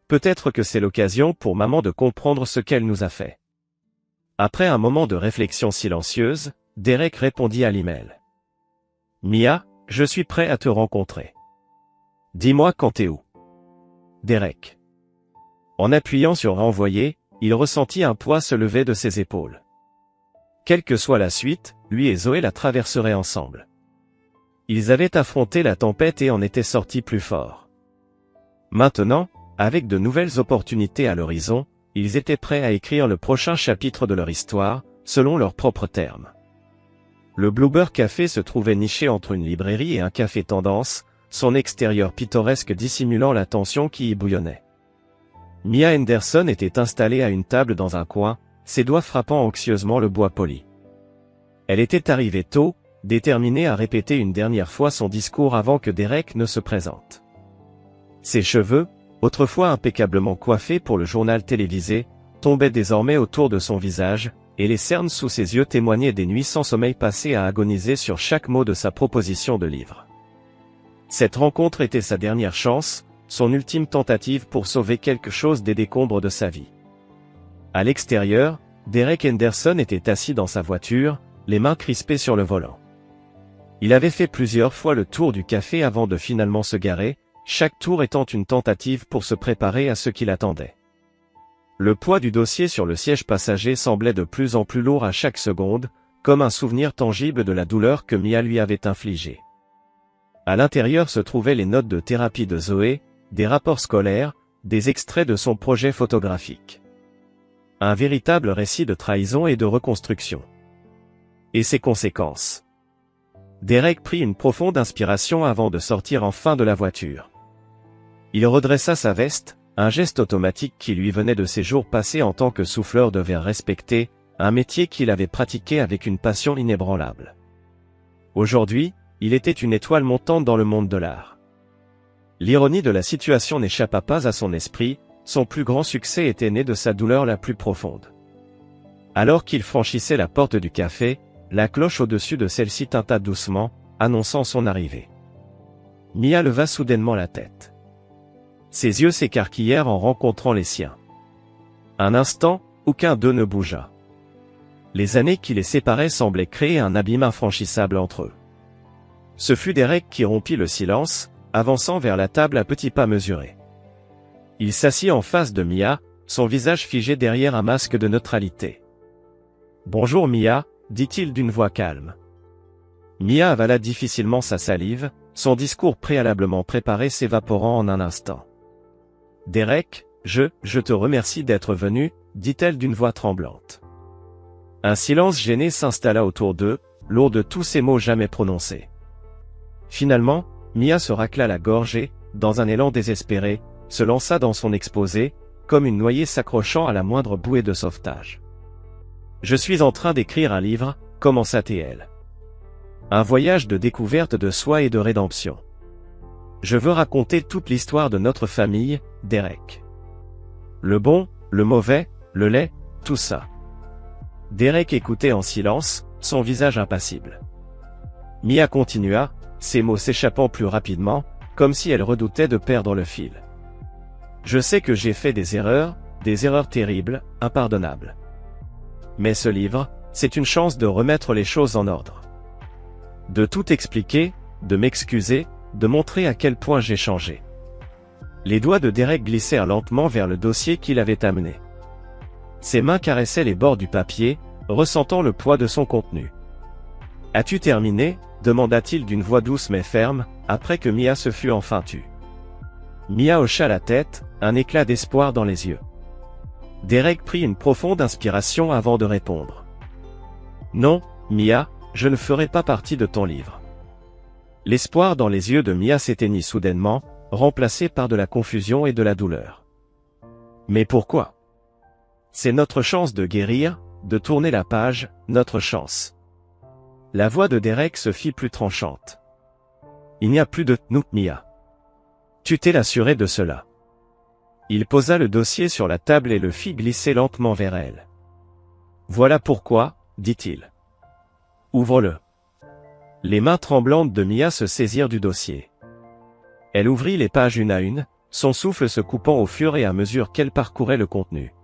Peut-être que c'est l'occasion pour maman de comprendre ce qu'elle nous a fait. » Après un moment de réflexion silencieuse, Derek répondit à l'email. « Mia, je suis prêt à te rencontrer. Dis-moi quand t'es où. Derek. » En appuyant sur renvoyer, il ressentit un poids se lever de ses épaules. Quelle que soit la suite, lui et Zoé la traverseraient ensemble. Ils avaient affronté la tempête et en étaient sortis plus forts. Maintenant, avec de nouvelles opportunités à l'horizon, ils étaient prêts à écrire le prochain chapitre de leur histoire, selon leurs propres termes. Le Bluebird Café se trouvait niché entre une librairie et un café tendance, son extérieur pittoresque dissimulant la tension qui y bouillonnait. Mia Henderson était installée à une table dans un coin, ses doigts frappant anxieusement le bois poli. Elle était arrivée tôt, déterminée à répéter une dernière fois son discours avant que Derek ne se présente. Ses cheveux, autrefois impeccablement coiffés pour le journal télévisé, tombaient désormais autour de son visage, et les cernes sous ses yeux témoignaient des nuits sans sommeil passées à agoniser sur chaque mot de sa proposition de livre. Cette rencontre était sa dernière chance, son ultime tentative pour sauver quelque chose des décombres de sa vie. À l'extérieur, Derek Henderson était assis dans sa voiture, les mains crispées sur le volant. Il avait fait plusieurs fois le tour du café avant de finalement se garer, chaque tour étant une tentative pour se préparer à ce qui l'attendait. Le poids du dossier sur le siège passager semblait de plus en plus lourd à chaque seconde, comme un souvenir tangible de la douleur que Mia lui avait infligée. À l'intérieur se trouvaient les notes de thérapie de Zoé, des rapports scolaires, des extraits de son projet photographique. Un véritable récit de trahison et de reconstruction. et ses conséquences. Derek prit une profonde inspiration avant de sortir enfin de la voiture. Il redressa sa veste, un geste automatique qui lui venait de ses jours passés en tant que souffleur de verre respecté, un métier qu'il avait pratiqué avec une passion inébranlable. Aujourd'hui, il était une étoile montante dans le monde de l'art. L'ironie de la situation n'échappa pas à son esprit, son plus grand succès était né de sa douleur la plus profonde. Alors qu'il franchissait la porte du café, la cloche au-dessus de celle-ci tinta doucement, annonçant son arrivée. Mia leva soudainement la tête. Ses yeux s'écarquillèrent en rencontrant les siens. Un instant, aucun d'eux ne bougea. Les années qui les séparaient semblaient créer un abîme infranchissable entre eux. Ce fut Derek qui rompit le silence, avançant vers la table à petits pas mesurés. Il s'assit en face de Mia, son visage figé derrière un masque de neutralité. « Bonjour Mia », dit-il d'une voix calme. Mia avala difficilement sa salive, son discours préalablement préparé s'évaporant en un instant. « Derek, je te remercie d'être venu », dit-elle d'une voix tremblante. Un silence gêné s'installa autour d'eux, lourd de tous ces mots jamais prononcés. Finalement, Mia se racla la gorge et, dans un élan désespéré, se lança dans son exposé, comme une noyée s'accrochant à la moindre bouée de sauvetage. « Je suis en train d'écrire un livre », commença-t-elle. « Un voyage de découverte de soi et de rédemption. Je veux raconter toute l'histoire de notre famille, Derek. Le bon, le mauvais, le laid, tout ça. » Derek écoutait en silence, son visage impassible. Mia continua, ses mots s'échappant plus rapidement, comme si elle redoutait de perdre le fil. « Je sais que j'ai fait des erreurs terribles, impardonnables. Mais ce livre, c'est une chance de remettre les choses en ordre. De tout expliquer, de m'excuser, de montrer à quel point j'ai changé. » Les doigts de Derek glissèrent lentement vers le dossier qu'il avait amené. Ses mains caressaient les bords du papier, ressentant le poids de son contenu. « As-tu terminé ?» demanda-t-il d'une voix douce mais ferme, après que Mia se fut enfin tue. Mia hocha la tête, un éclat d'espoir dans les yeux. Derek prit une profonde inspiration avant de répondre. « Non, Mia, je ne ferai pas partie de ton livre. » L'espoir dans les yeux de Mia s'éteignit soudainement, remplacé par de la confusion et de la douleur. « Mais pourquoi ? C'est notre chance de guérir, de tourner la page, notre chance. » La voix de Derek se fit plus tranchante. « Il n'y a plus de « nous » Mia. Tu t'es assuré de cela. » Il posa le dossier sur la table et le fit glisser lentement vers elle. « Voilà pourquoi, » dit-il. « Ouvre-le. » Les mains tremblantes de Mia se saisirent du dossier. Elle ouvrit les pages une à une, son souffle se coupant au fur et à mesure qu'elle parcourait le contenu.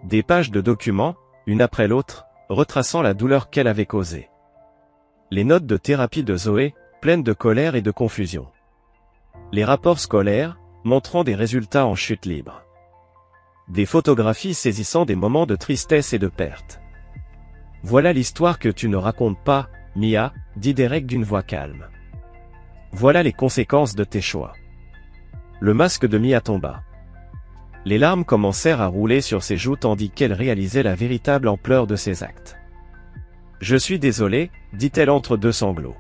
Des pages de documents, une après l'autre, retraçant la douleur qu'elle avait causée. Les notes de thérapie de Zoé, pleines de colère et de confusion. Les rapports scolaires, montrant des résultats en chute libre. Des photographies saisissant des moments de tristesse et de perte. « Voilà l'histoire que tu ne racontes pas, Mia, » dit Derek d'une voix calme. « Voilà les conséquences de tes choix. » Le masque de Mia tomba. Les larmes commencèrent à rouler sur ses joues tandis qu'elle réalisait la véritable ampleur de ses actes. « Je suis désolée, » dit-elle entre deux sanglots.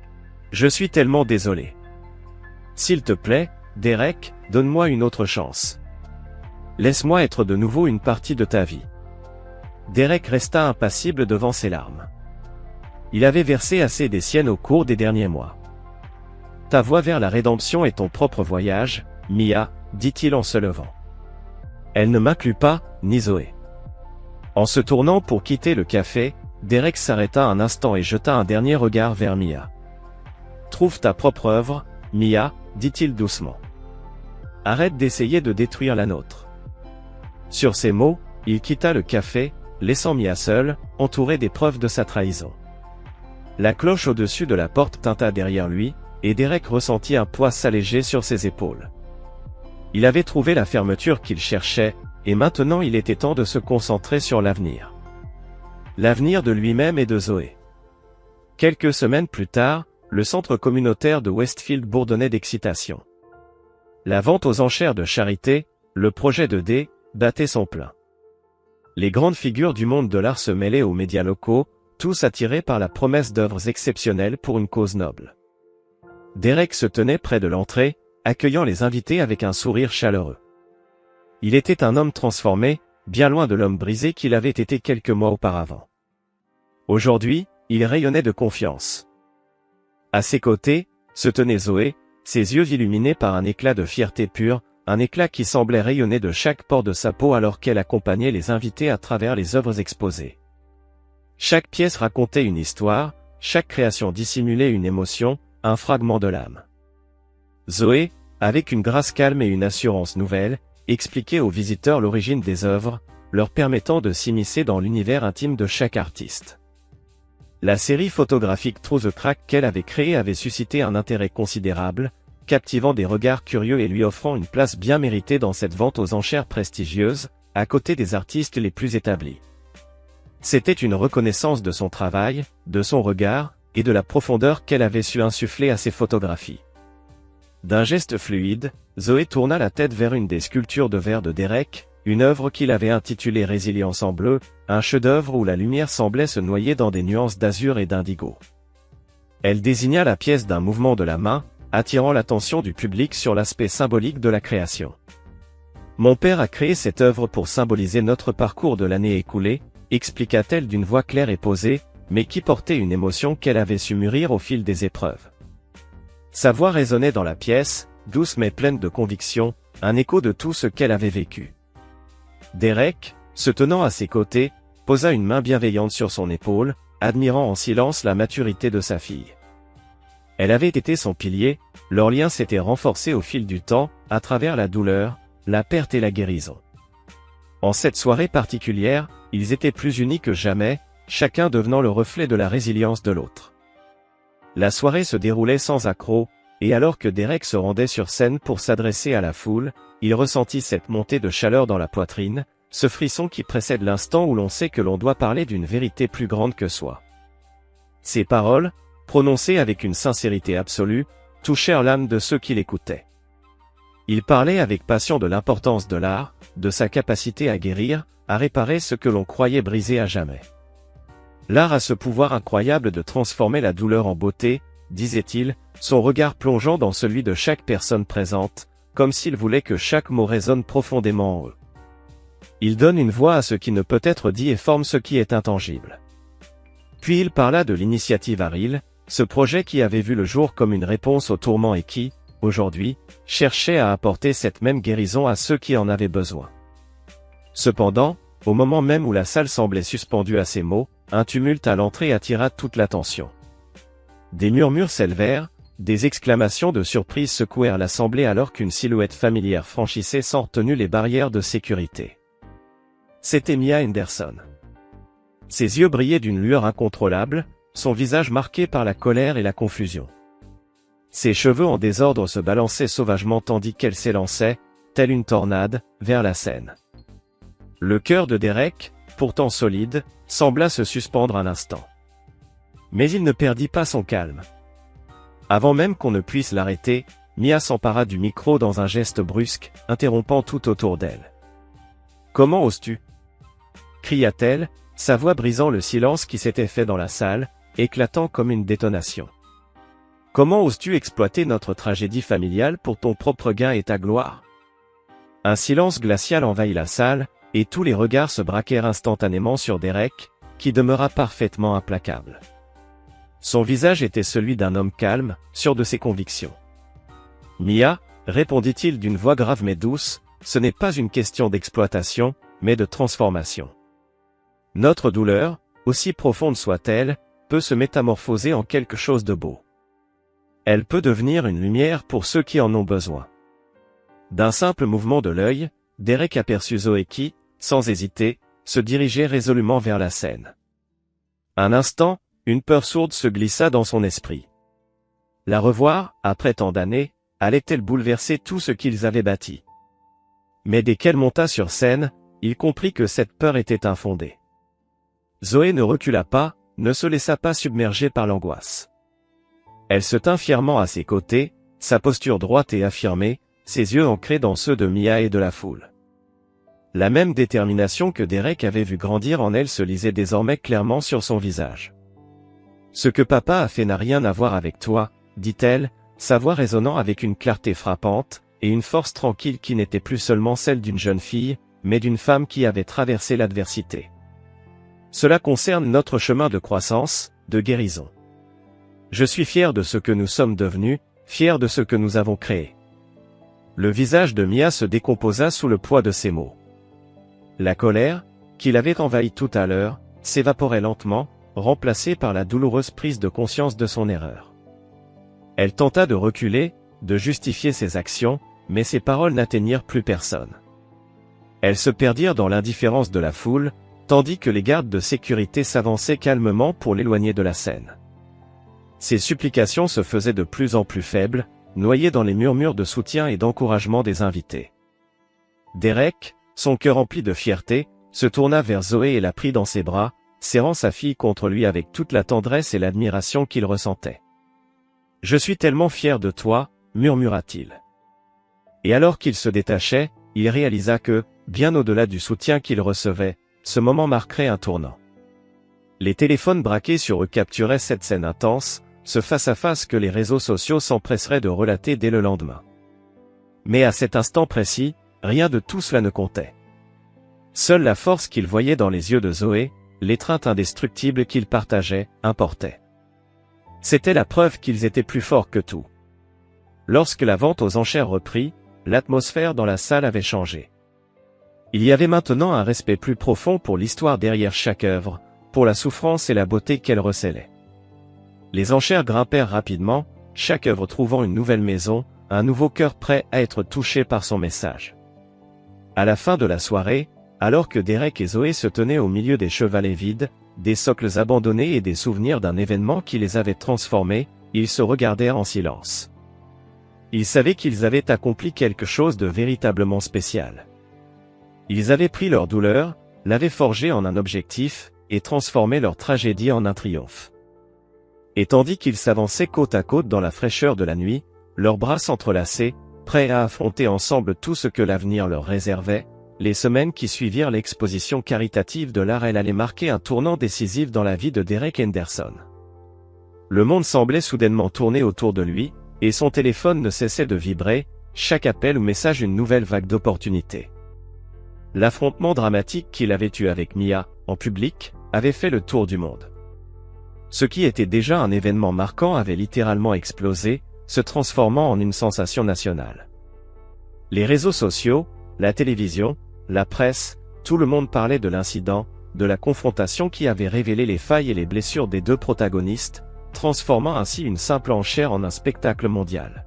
« Je suis tellement désolée. S'il te plaît, Derek, donne-moi une autre chance. Laisse-moi être de nouveau une partie de ta vie. » Derek resta impassible devant ses larmes. Il avait versé assez des siennes au cours des derniers mois. « Ta voie vers la rédemption est ton propre voyage, Mia, » dit-il en se levant. Elle ne m'inclut pas, ni Zoé. En se tournant pour quitter le café, Derek s'arrêta un instant et jeta un dernier regard vers Mia. « Trouve ta propre œuvre, Mia, » dit-il doucement. « Arrête d'essayer de détruire la nôtre. » Sur ces mots, il quitta le café, laissant Mia seule, entourée des preuves de sa trahison. La cloche au-dessus de la porte tinta derrière lui, et Derek ressentit un poids s'alléger sur ses épaules. Il avait trouvé la fermeture qu'il cherchait, et maintenant il était temps de se concentrer sur l'avenir. L'avenir de lui-même et de Zoé. Quelques semaines plus tard, le centre communautaire de Westfield bourdonnait d'excitation. La vente aux enchères de charité, le projet de D, battait son plein. Les grandes figures du monde de l'art se mêlaient aux médias locaux, tous attirés par la promesse d'œuvres exceptionnelles pour une cause noble. Derek se tenait près de l'entrée, accueillant les invités avec un sourire chaleureux. Il était un homme transformé, bien loin de l'homme brisé qu'il avait été quelques mois auparavant. Aujourd'hui, il rayonnait de confiance. À ses côtés, se tenait Zoé, ses yeux illuminés par un éclat de fierté pure, un éclat qui semblait rayonner de chaque pore de sa peau alors qu'elle accompagnait les invités à travers les œuvres exposées. Chaque pièce racontait une histoire, chaque création dissimulait une émotion, un fragment de l'âme. Zoé, avec une grâce calme et une assurance nouvelle, expliquait aux visiteurs l'origine des œuvres, leur permettant de s'immiscer dans l'univers intime de chaque artiste. La série photographique Through the Crack qu'elle avait créée avait suscité un intérêt considérable, captivant des regards curieux et lui offrant une place bien méritée dans cette vente aux enchères prestigieuse, à côté des artistes les plus établis. C'était une reconnaissance de son travail, de son regard, et de la profondeur qu'elle avait su insuffler à ses photographies. D'un geste fluide, Zoé tourna la tête vers une des sculptures de verre de Derek, une œuvre qu'il avait intitulée Résilience en bleu, un chef-d'œuvre où la lumière semblait se noyer dans des nuances d'azur et d'indigo. Elle désigna la pièce d'un mouvement de la main, attirant l'attention du public sur l'aspect symbolique de la création. Mon père a créé cette œuvre pour symboliser notre parcours de l'année écoulée, expliqua-t-elle d'une voix claire et posée, mais qui portait une émotion qu'elle avait su mûrir au fil des épreuves. Sa voix résonnait dans la pièce, douce mais pleine de conviction, un écho de tout ce qu'elle avait vécu. Derek, se tenant à ses côtés, posa une main bienveillante sur son épaule, admirant en silence la maturité de sa fille. Elle avait été son pilier, leur lien s'était renforcé au fil du temps, à travers la douleur, la perte et la guérison. En cette soirée particulière, ils étaient plus unis que jamais, chacun devenant le reflet de la résilience de l'autre. La soirée se déroulait sans accroc, et alors que Derek se rendait sur scène pour s'adresser à la foule, il ressentit cette montée de chaleur dans la poitrine, ce frisson qui précède l'instant où l'on sait que l'on doit parler d'une vérité plus grande que soi. Ces paroles, prononcées avec une sincérité absolue, touchèrent l'âme de ceux qui l'écoutaient. Il parlait avec passion de l'importance de l'art, de sa capacité à guérir, à réparer ce que l'on croyait brisé à jamais. L'art a ce pouvoir incroyable de transformer la douleur en beauté, disait-il, son regard plongeant dans celui de chaque personne présente, comme s'il voulait que chaque mot résonne profondément en eux. Il donne une voix à ce qui ne peut être dit et forme ce qui est intangible. Puis il parla de l'initiative Aril, ce projet qui avait vu le jour comme une réponse au tourment et qui, aujourd'hui, cherchait à apporter cette même guérison à ceux qui en avaient besoin. Cependant, au moment même où la salle semblait suspendue à ces mots, un tumulte à l'entrée attira toute l'attention. Des murmures s'élevèrent, des exclamations de surprise secouèrent l'assemblée alors qu'une silhouette familière franchissait sans retenue les barrières de sécurité. C'était Mia Henderson. Ses yeux brillaient d'une lueur incontrôlable, son visage marqué par la colère et la confusion. Ses cheveux en désordre se balançaient sauvagement tandis qu'elle s'élançait, telle une tornade, vers la scène. Le cœur de Derek, pourtant solide, sembla se suspendre un instant. Mais il ne perdit pas son calme. Avant même qu'on ne puisse l'arrêter, Mia s'empara du micro dans un geste brusque, interrompant tout autour d'elle. « Comment oses-tu » cria-t-elle, sa voix brisant le silence qui s'était fait dans la salle, éclatant comme une détonation. « Comment oses-tu exploiter notre tragédie familiale pour ton propre gain et ta gloire ?» Un silence glacial envahit la salle, et tous les regards se braquèrent instantanément sur Derek, qui demeura parfaitement implacable. Son visage était celui d'un homme calme, sûr de ses convictions. « Mia, répondit-il d'une voix grave mais douce, ce n'est pas une question d'exploitation, mais de transformation. Notre douleur, aussi profonde soit-elle, peut se métamorphoser en quelque chose de beau. Elle peut devenir une lumière pour ceux qui en ont besoin. » D'un simple mouvement de l'œil, Derek aperçut Zoé qui, sans hésiter, se dirigeait résolument vers la scène. Un instant, une peur sourde se glissa dans son esprit. La revoir, après tant d'années, allait-elle bouleverser tout ce qu'ils avaient bâti? Mais dès qu'elle monta sur scène, il comprit que cette peur était infondée. Zoé ne recula pas, ne se laissa pas submerger par l'angoisse. Elle se tint fièrement à ses côtés, sa posture droite et affirmée, ses yeux ancrés dans ceux de Mia et de la foule. La même détermination que Derek avait vu grandir en elle se lisait désormais clairement sur son visage. « Ce que papa a fait n'a rien à voir avec toi, » dit-elle, sa voix résonnant avec une clarté frappante, et une force tranquille qui n'était plus seulement celle d'une jeune fille, mais d'une femme qui avait traversé l'adversité. Cela concerne notre chemin de croissance, de guérison. Je suis fier de ce que nous sommes devenus, fier de ce que nous avons créé. Le visage de Mia se décomposa sous le poids de ces mots. La colère, qui l'avait envahi tout à l'heure, s'évaporait lentement, remplacée par la douloureuse prise de conscience de son erreur. Elle tenta de reculer, de justifier ses actions, mais ses paroles n'atteignirent plus personne. Elles se perdirent dans l'indifférence de la foule, tandis que les gardes de sécurité s'avançaient calmement pour l'éloigner de la scène. Ses supplications se faisaient de plus en plus faibles, noyées dans les murmures de soutien et d'encouragement des invités. Derek, son cœur rempli de fierté, se tourna vers Zoé et la prit dans ses bras, serrant sa fille contre lui avec toute la tendresse et l'admiration qu'il ressentait. « Je suis tellement fier de toi », murmura-t-il. Et alors qu'il se détachait, il réalisa que, bien au-delà du soutien qu'il recevait, ce moment marquerait un tournant. Les téléphones braqués sur eux capturaient cette scène intense, ce face-à-face que les réseaux sociaux s'empresseraient de relater dès le lendemain. Mais à cet instant précis, rien de tout cela ne comptait. Seule la force qu'il voyait dans les yeux de Zoé, l'étreinte indestructible qu'ils partageaient, importait. C'était la preuve qu'ils étaient plus forts que tout. Lorsque la vente aux enchères reprit, l'atmosphère dans la salle avait changé. Il y avait maintenant un respect plus profond pour l'histoire derrière chaque œuvre, pour la souffrance et la beauté qu'elle recélait. Les enchères grimpèrent rapidement, chaque œuvre trouvant une nouvelle maison, un nouveau cœur prêt à être touché par son message. À la fin de la soirée, alors que Derek et Zoé se tenaient au milieu des chevalets vides, des socles abandonnés et des souvenirs d'un événement qui les avait transformés, ils se regardèrent en silence. Ils savaient qu'ils avaient accompli quelque chose de véritablement spécial. Ils avaient pris leur douleur, l'avaient forgée en un objectif, et transformé leur tragédie en un triomphe. Et tandis qu'ils s'avançaient côte à côte dans la fraîcheur de la nuit, leurs bras s'entrelacés, prêts à affronter ensemble tout ce que l'avenir leur réservait, les semaines qui suivirent l'exposition caritative de l'art allaient marquer un tournant décisif dans la vie de Derek Henderson. Le monde semblait soudainement tourner autour de lui, et son téléphone ne cessait de vibrer, chaque appel ou message une nouvelle vague d'opportunités. L'affrontement dramatique qu'il avait eu avec Mia, en public, avait fait le tour du monde. Ce qui était déjà un événement marquant avait littéralement explosé, se transformant en une sensation nationale. Les réseaux sociaux, la télévision, la presse, tout le monde parlait de l'incident, de la confrontation qui avait révélé les failles et les blessures des deux protagonistes, transformant ainsi une simple enchère en un spectacle mondial.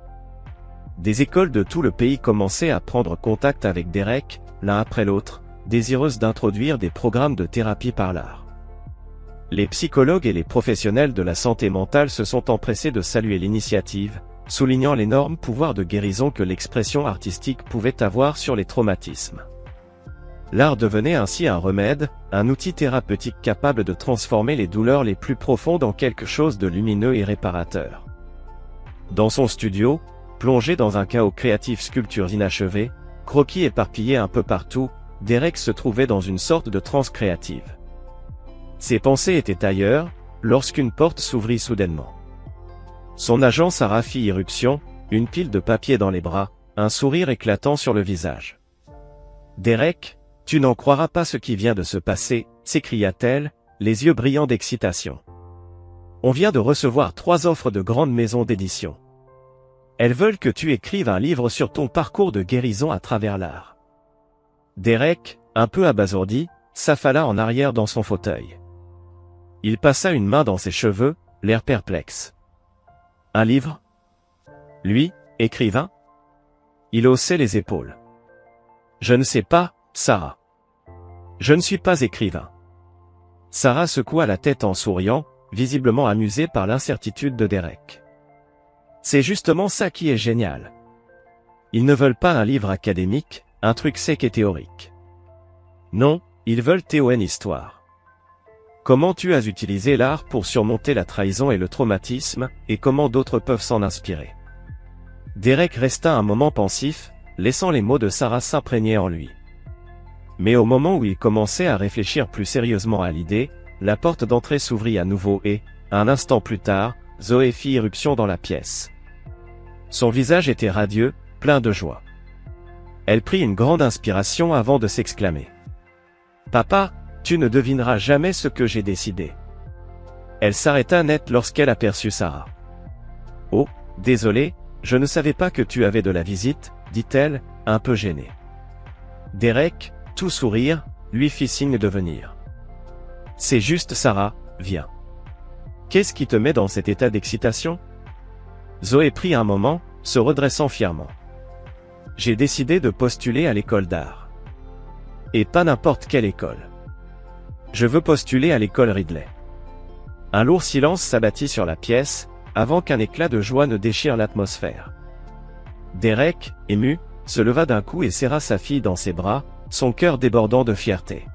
Des écoles de tout le pays commençaient à prendre contact avec Derek, l'un après l'autre, désireuses d'introduire des programmes de thérapie par l'art. Les psychologues et les professionnels de la santé mentale se sont empressés de saluer l'initiative, soulignant l'énorme pouvoir de guérison que l'expression artistique pouvait avoir sur les traumatismes. L'art devenait ainsi un remède, un outil thérapeutique capable de transformer les douleurs les plus profondes en quelque chose de lumineux et réparateur. Dans son studio, plongé dans un chaos créatif, sculptures inachevées, croquis éparpillés un peu partout, Derek se trouvait dans une sorte de transe créative. Ses pensées étaient ailleurs, lorsqu'une porte s'ouvrit soudainement. Son agent Sarah fit irruption, une pile de papier dans les bras, un sourire éclatant sur le visage. « Derek, tu n'en croiras pas ce qui vient de se passer, » s'écria-t-elle, les yeux brillants d'excitation. « On vient de recevoir 3 offres de grandes maisons d'édition. Elles veulent que tu écrives un livre sur ton parcours de guérison à travers l'art. » Derek, un peu abasourdi, s'affala en arrière dans son fauteuil. Il passa une main dans ses cheveux, l'air perplexe. « Un livre ? Lui, écrivain ? » Il haussait les épaules. « Je ne sais pas, Sarah. Je ne suis pas écrivain. » Sarah secoua la tête en souriant, visiblement amusée par l'incertitude de Derek. « C'est justement ça qui est génial. Ils ne veulent pas un livre académique, un truc sec et théorique. Non, ils veulent une histoire. Comment tu as utilisé l'art pour surmonter la trahison et le traumatisme, et comment d'autres peuvent s'en inspirer. » Derek resta un moment pensif, laissant les mots de Sarah s'imprégner en lui. Mais au moment où il commençait à réfléchir plus sérieusement à l'idée, la porte d'entrée s'ouvrit à nouveau et, un instant plus tard, Zoé fit irruption dans la pièce. Son visage était radieux, plein de joie. Elle prit une grande inspiration avant de s'exclamer. « Papa, tu ne devineras jamais ce que j'ai décidé. » Elle s'arrêta net lorsqu'elle aperçut Sarah. « Oh, désolé, je ne savais pas que tu avais de la visite, » dit-elle, un peu gênée. Derek, tout sourire, lui fit signe de venir. « C'est juste Sarah, viens. » « Qu'est-ce qui te met dans cet état d'excitation ?» Zoé prit un moment, se redressant fièrement. « J'ai décidé de postuler à l'école d'art. Et pas n'importe quelle école. Je veux postuler à l'école Ridley. » Un lourd silence s'abattit sur la pièce, avant qu'un éclat de joie ne déchire l'atmosphère. Derek, ému, se leva d'un coup et serra sa fille dans ses bras, son cœur débordant de fierté.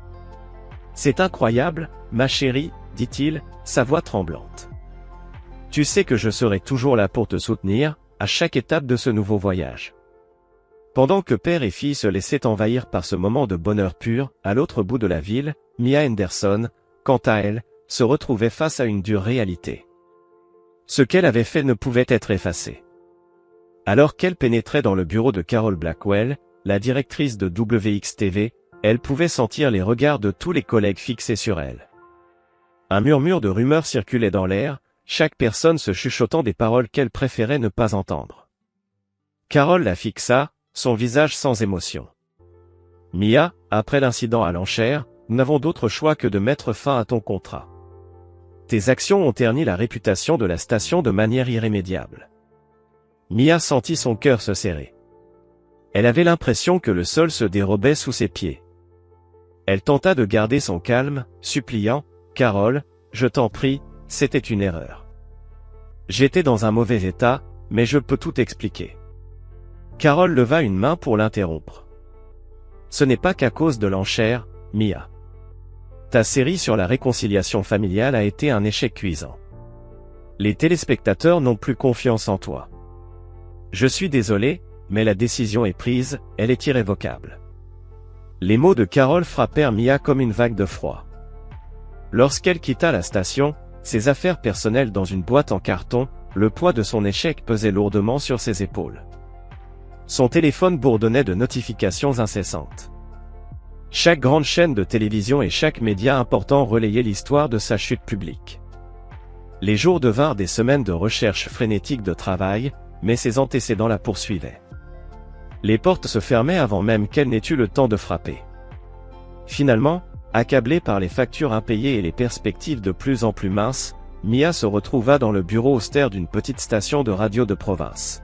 « C'est incroyable, ma chérie, » dit-il, sa voix tremblante. « Tu sais que je serai toujours là pour te soutenir, à chaque étape de ce nouveau voyage. » Pendant que père et fille se laissaient envahir par ce moment de bonheur pur, à l'autre bout de la ville, Mia Henderson, quant à elle, se retrouvait face à une dure réalité. Ce qu'elle avait fait ne pouvait être effacé. Alors qu'elle pénétrait dans le bureau de Carol Blackwell, la directrice de WXTV, elle pouvait sentir les regards de tous les collègues fixés sur elle. Un murmure de rumeurs circulait dans l'air, chaque personne se chuchotant des paroles qu'elle préférait ne pas entendre. Carol la fixa, son visage sans émotion. « Mia, après l'incident à l'enchère, nous n'avons d'autre choix que de mettre fin à ton contrat. Tes actions ont terni la réputation de la station de manière irrémédiable. » Mia sentit son cœur se serrer. Elle avait l'impression que le sol se dérobait sous ses pieds. Elle tenta de garder son calme, suppliant, « Carol, je t'en prie, c'était une erreur. J'étais dans un mauvais état, mais je peux tout expliquer. » Carol leva une main pour l'interrompre. « Ce n'est pas qu'à cause de l'enchère, Mia. Ta série sur la réconciliation familiale a été un échec cuisant. Les téléspectateurs n'ont plus confiance en toi. Je suis désolé, mais la décision est prise, elle est irrévocable. » Les mots de Carol frappèrent Mia comme une vague de froid. Lorsqu'elle quitta la station, ses affaires personnelles dans une boîte en carton, le poids de son échec pesait lourdement sur ses épaules. Son téléphone bourdonnait de notifications incessantes. Chaque grande chaîne de télévision et chaque média important relayait l'histoire de sa chute publique. Les jours devinrent des semaines de recherche frénétique de travail, mais ses antécédents la poursuivaient. Les portes se fermaient avant même qu'elle n'ait eu le temps de frapper. Finalement, accablée par les factures impayées et les perspectives de plus en plus minces, Mia se retrouva dans le bureau austère d'une petite station de radio de province.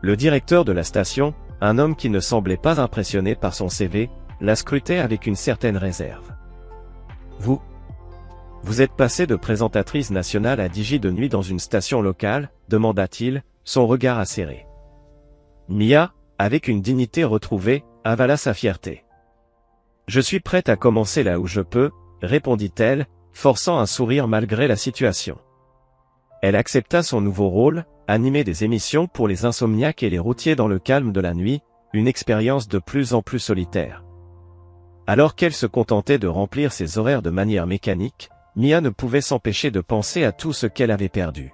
Le directeur de la station, un homme qui ne semblait pas impressionné par son CV, la scrutait avec une certaine réserve. « Vous êtes passée de présentatrice nationale à DJ de nuit dans une station locale ?» demanda-t-il, son regard acéré. Mia, avec une dignité retrouvée, avala sa fierté. « Je suis prête à commencer là où je peux, » répondit-elle, forçant un sourire malgré la situation. Elle accepta son nouveau rôle, animer des émissions pour les insomniaques et les routiers dans le calme de la nuit, une expérience de plus en plus solitaire. Alors qu'elle se contentait de remplir ses horaires de manière mécanique, Mia ne pouvait s'empêcher de penser à tout ce qu'elle avait perdu.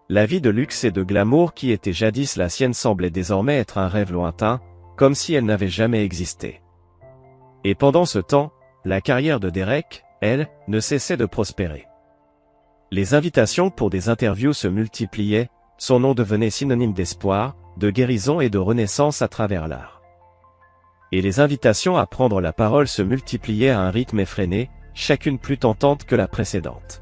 La vie de luxe et de glamour qui était jadis la sienne semblait désormais être un rêve lointain, comme si elle n'avait jamais existé. Et pendant ce temps, la carrière de Derek, elle, ne cessait de prospérer. Les invitations pour des interviews se multipliaient, son nom devenait synonyme d'espoir, de guérison et de renaissance à travers l'art. Et les invitations à prendre la parole se multipliaient à un rythme effréné, chacune plus tentante que la précédente.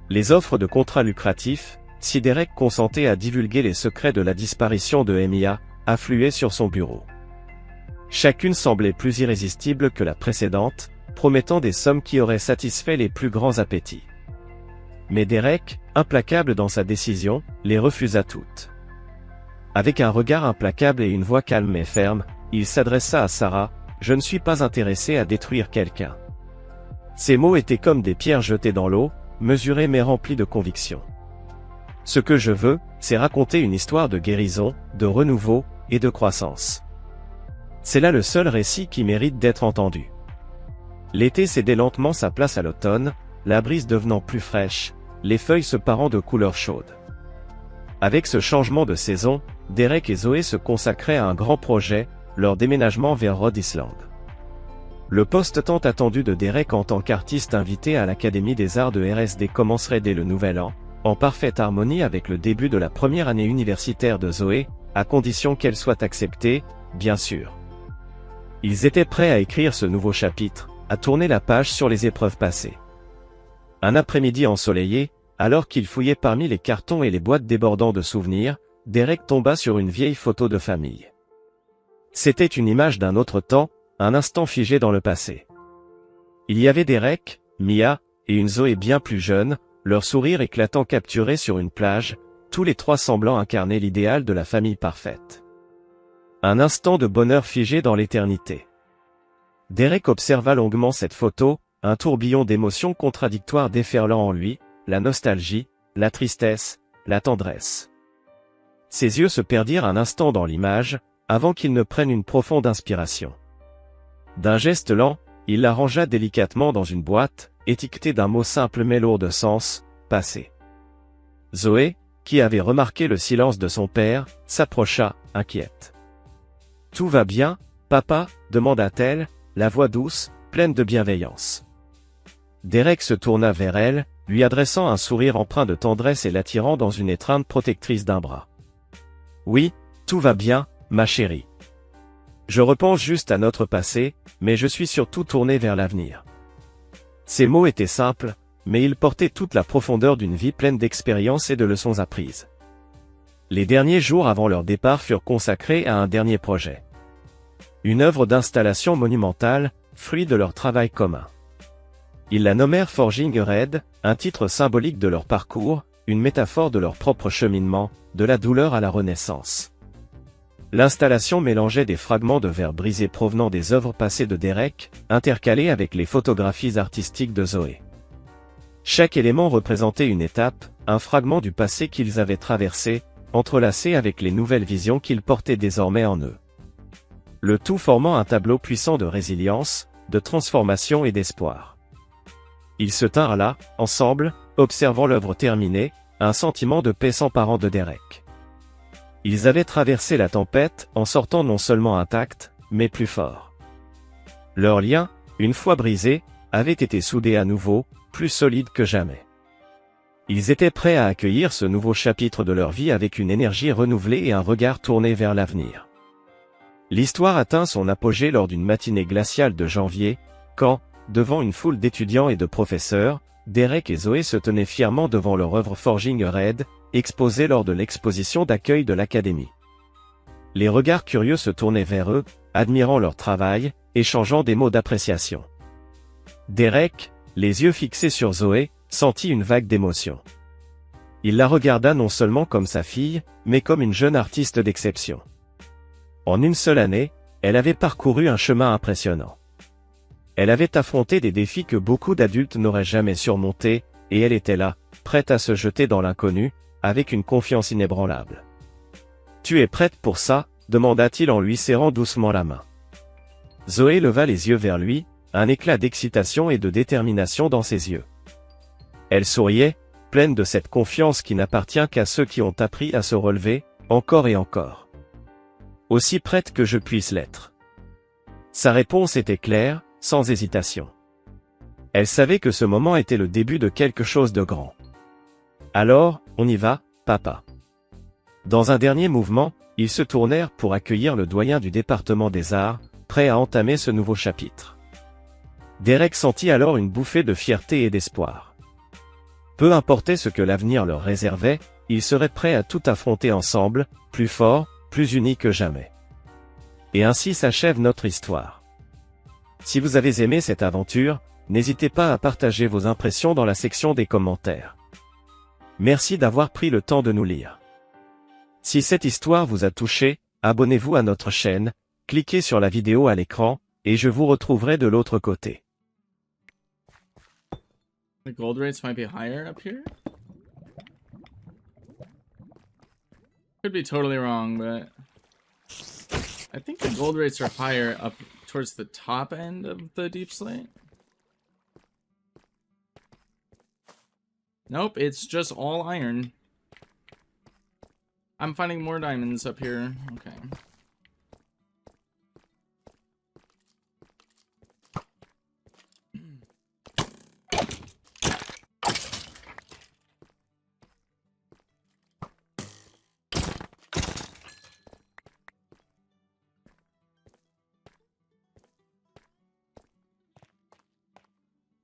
Les offres de contrats lucratifs, si Derek consentait à divulguer les secrets de la disparition de Mia, affluaient sur son bureau. Chacune semblait plus irrésistible que la précédente, promettant des sommes qui auraient satisfait les plus grands appétits. Mais Derek, implacable dans sa décision, les refusa toutes. Avec un regard implacable et une voix calme et ferme, il s'adressa à Sarah, « Je ne suis pas intéressé à détruire quelqu'un. » Ces mots étaient comme des pierres jetées dans l'eau, mesurées mais remplies de conviction. Ce que je veux, c'est raconter une histoire de guérison, de renouveau, et de croissance. C'est là le seul récit qui mérite d'être entendu. L'été cédait lentement sa place à l'automne, la brise devenant plus fraîche, les feuilles se parant de couleurs chaudes. Avec ce changement de saison, Derek et Zoé se consacraient à un grand projet, leur déménagement vers Rhode Island. Le poste tant attendu de Derek en tant qu'artiste invité à l'Académie des Arts de RSD commencerait dès le nouvel an, en parfaite harmonie avec le début de la première année universitaire de Zoé, à condition qu'elle soit acceptée, bien sûr. Ils étaient prêts à écrire ce nouveau chapitre, à tourner la page sur les épreuves passées. Un après-midi ensoleillé, alors qu'il fouillait parmi les cartons et les boîtes débordant de souvenirs, Derek tomba sur une vieille photo de famille. C'était une image d'un autre temps, un instant figé dans le passé. Il y avait Derek, Mia, et une Zoé bien plus jeune, leur sourire éclatant capturé sur une plage, tous les trois semblant incarner l'idéal de la famille parfaite. Un instant de bonheur figé dans l'éternité. Derek observa longuement cette photo, un tourbillon d'émotions contradictoires déferlant en lui, la nostalgie, la tristesse, la tendresse. Ses yeux se perdirent un instant dans l'image, avant qu'il ne prenne une profonde inspiration. D'un geste lent, il la rangea délicatement dans une boîte, étiquetée d'un mot simple mais lourd de sens, passé. Zoé, qui avait remarqué le silence de son père, s'approcha, inquiète. « Tout va bien, papa ?» demanda-t-elle, la voix douce, pleine de bienveillance. Derek se tourna vers elle, lui adressant un sourire empreint de tendresse et l'attirant dans une étreinte protectrice d'un bras. « Oui, tout va bien, ma chérie. Je repense juste à notre passé, mais je suis surtout tourné vers l'avenir. » Ces mots étaient simples, mais ils portaient toute la profondeur d'une vie pleine d'expériences et de leçons apprises. Les derniers jours avant leur départ furent consacrés à un dernier projet. Une œuvre d'installation monumentale, fruit de leur travail commun. Ils la nommèrent Forging Ahead, un titre symbolique de leur parcours, une métaphore de leur propre cheminement, de la douleur à la renaissance. L'installation mélangeait des fragments de verre brisé provenant des œuvres passées de Derek, intercalés avec les photographies artistiques de Zoé. Chaque élément représentait une étape, un fragment du passé qu'ils avaient traversé, entrelacé avec les nouvelles visions qu'ils portaient désormais en eux. Le tout formant un tableau puissant de résilience, de transformation et d'espoir. Ils se tinrent là, ensemble, observant l'œuvre terminée, un sentiment de paix s'emparant de Derek. Ils avaient traversé la tempête, en sortant non seulement intacts, mais plus forts. Leur lien, une fois brisé, avait été soudé à nouveau, plus solide que jamais. Ils étaient prêts à accueillir ce nouveau chapitre de leur vie avec une énergie renouvelée et un regard tourné vers l'avenir. L'histoire atteint son apogée lors d'une matinée glaciale de janvier, quand, devant une foule d'étudiants et de professeurs, Derek et Zoé se tenaient fièrement devant leur œuvre Forging Ahead, exposée lors de l'exposition d'accueil de l'Académie. Les regards curieux se tournaient vers eux, admirant leur travail, échangeant des mots d'appréciation. Derek, les yeux fixés sur Zoé, sentit une vague d'émotion. Il la regarda non seulement comme sa fille, mais comme une jeune artiste d'exception. En une seule année, elle avait parcouru un chemin impressionnant. Elle avait affronté des défis que beaucoup d'adultes n'auraient jamais surmontés, et elle était là, prête à se jeter dans l'inconnu, avec une confiance inébranlable. « Tu es prête pour ça ?» demanda-t-il en lui serrant doucement la main. Zoé leva les yeux vers lui, un éclat d'excitation et de détermination dans ses yeux. Elle souriait, pleine de cette confiance qui n'appartient qu'à ceux qui ont appris à se relever, encore et encore. « Aussi prête que je puisse l'être. » Sa réponse était claire, sans hésitation. Elle savait que ce moment était le début de quelque chose de grand. « Alors, on y va, papa. » Dans un dernier mouvement, ils se tournèrent pour accueillir le doyen du département des arts, prêt à entamer ce nouveau chapitre. Derek sentit alors une bouffée de fierté et d'espoir. Peu importait ce que l'avenir leur réservait, ils seraient prêts à tout affronter ensemble, plus forts, plus unis que jamais. Et ainsi s'achève notre histoire. Si vous avez aimé cette aventure, n'hésitez pas à partager vos impressions dans la section des commentaires. Merci d'avoir pris le temps de nous lire. Si cette histoire vous a touché, abonnez-vous à notre chaîne, cliquez sur la vidéo à l'écran, et je vous retrouverai de l'autre côté. The gold rates might be higher up here? Could be totally wrong, but... I think the gold rates are higher up towards the top end of the deep slate. Nope, it's just all iron. I'm finding more diamonds up here. Okay.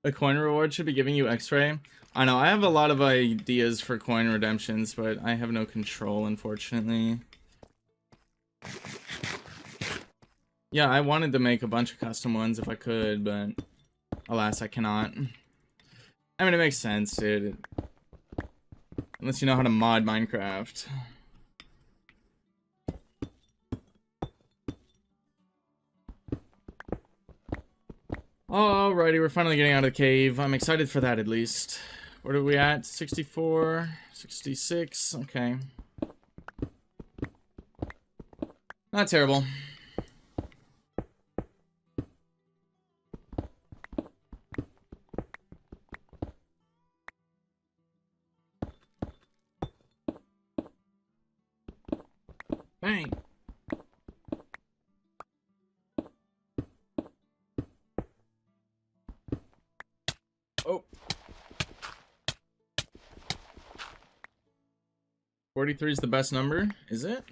A coin reward should be giving you X-ray. I know, I have a lot of ideas for coin redemptions, but I have no control, unfortunately. Yeah, I wanted to make a bunch of custom ones if I could, but alas, I cannot. I mean, it makes sense, dude. Unless you know how to mod Minecraft. Alrighty, we're finally getting out of the cave. I'm excited for that, at least. What are we at? 64, 66, okay. Not terrible. Bang. Oh. 43 is the best number, is it?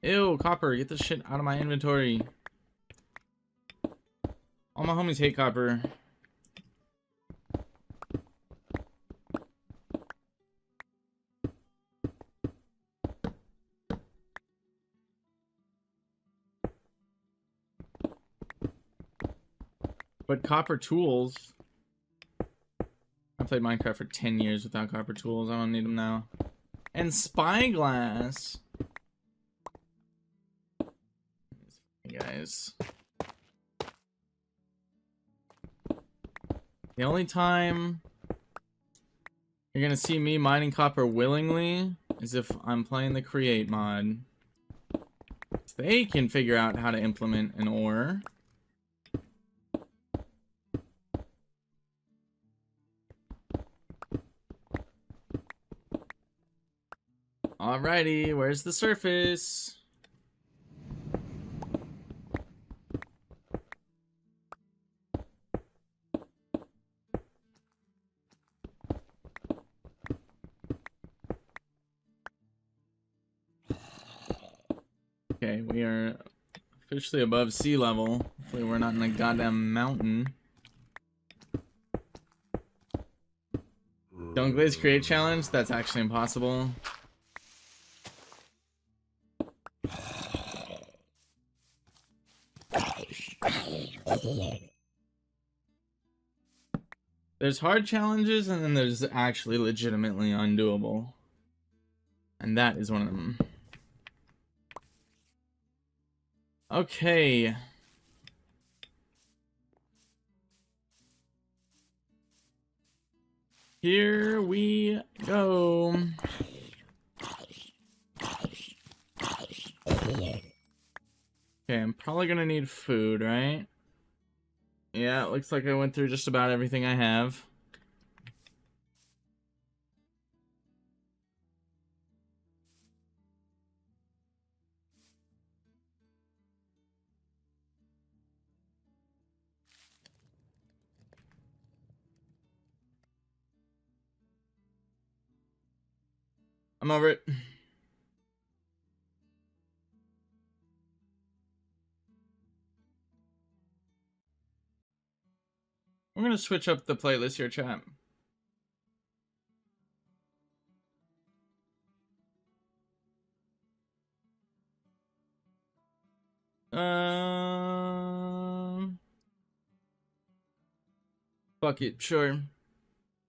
Ew, copper, get this shit out of my inventory. All my homies hate copper. But copper tools. I played Minecraft for 10 years without copper tools. I don't need them now. And spyglass. Guys. The only time you're gonna see me mining copper willingly is if I'm playing the create mod. They can figure out how to implement an ore. Alrighty, where's the surface? Okay, we are officially above sea level. Hopefully we're not in a goddamn mountain. Don't glaze create challenge? That's actually impossible. There's hard challenges and then there's actually legitimately undoable. And that is one of them. Okay. Here we go. Okay, I'm probably gonna need food, right? Yeah, it looks like I went through just about everything I have. I'm over it. We're gonna switch up the playlist here, chat. Fuck it, sure.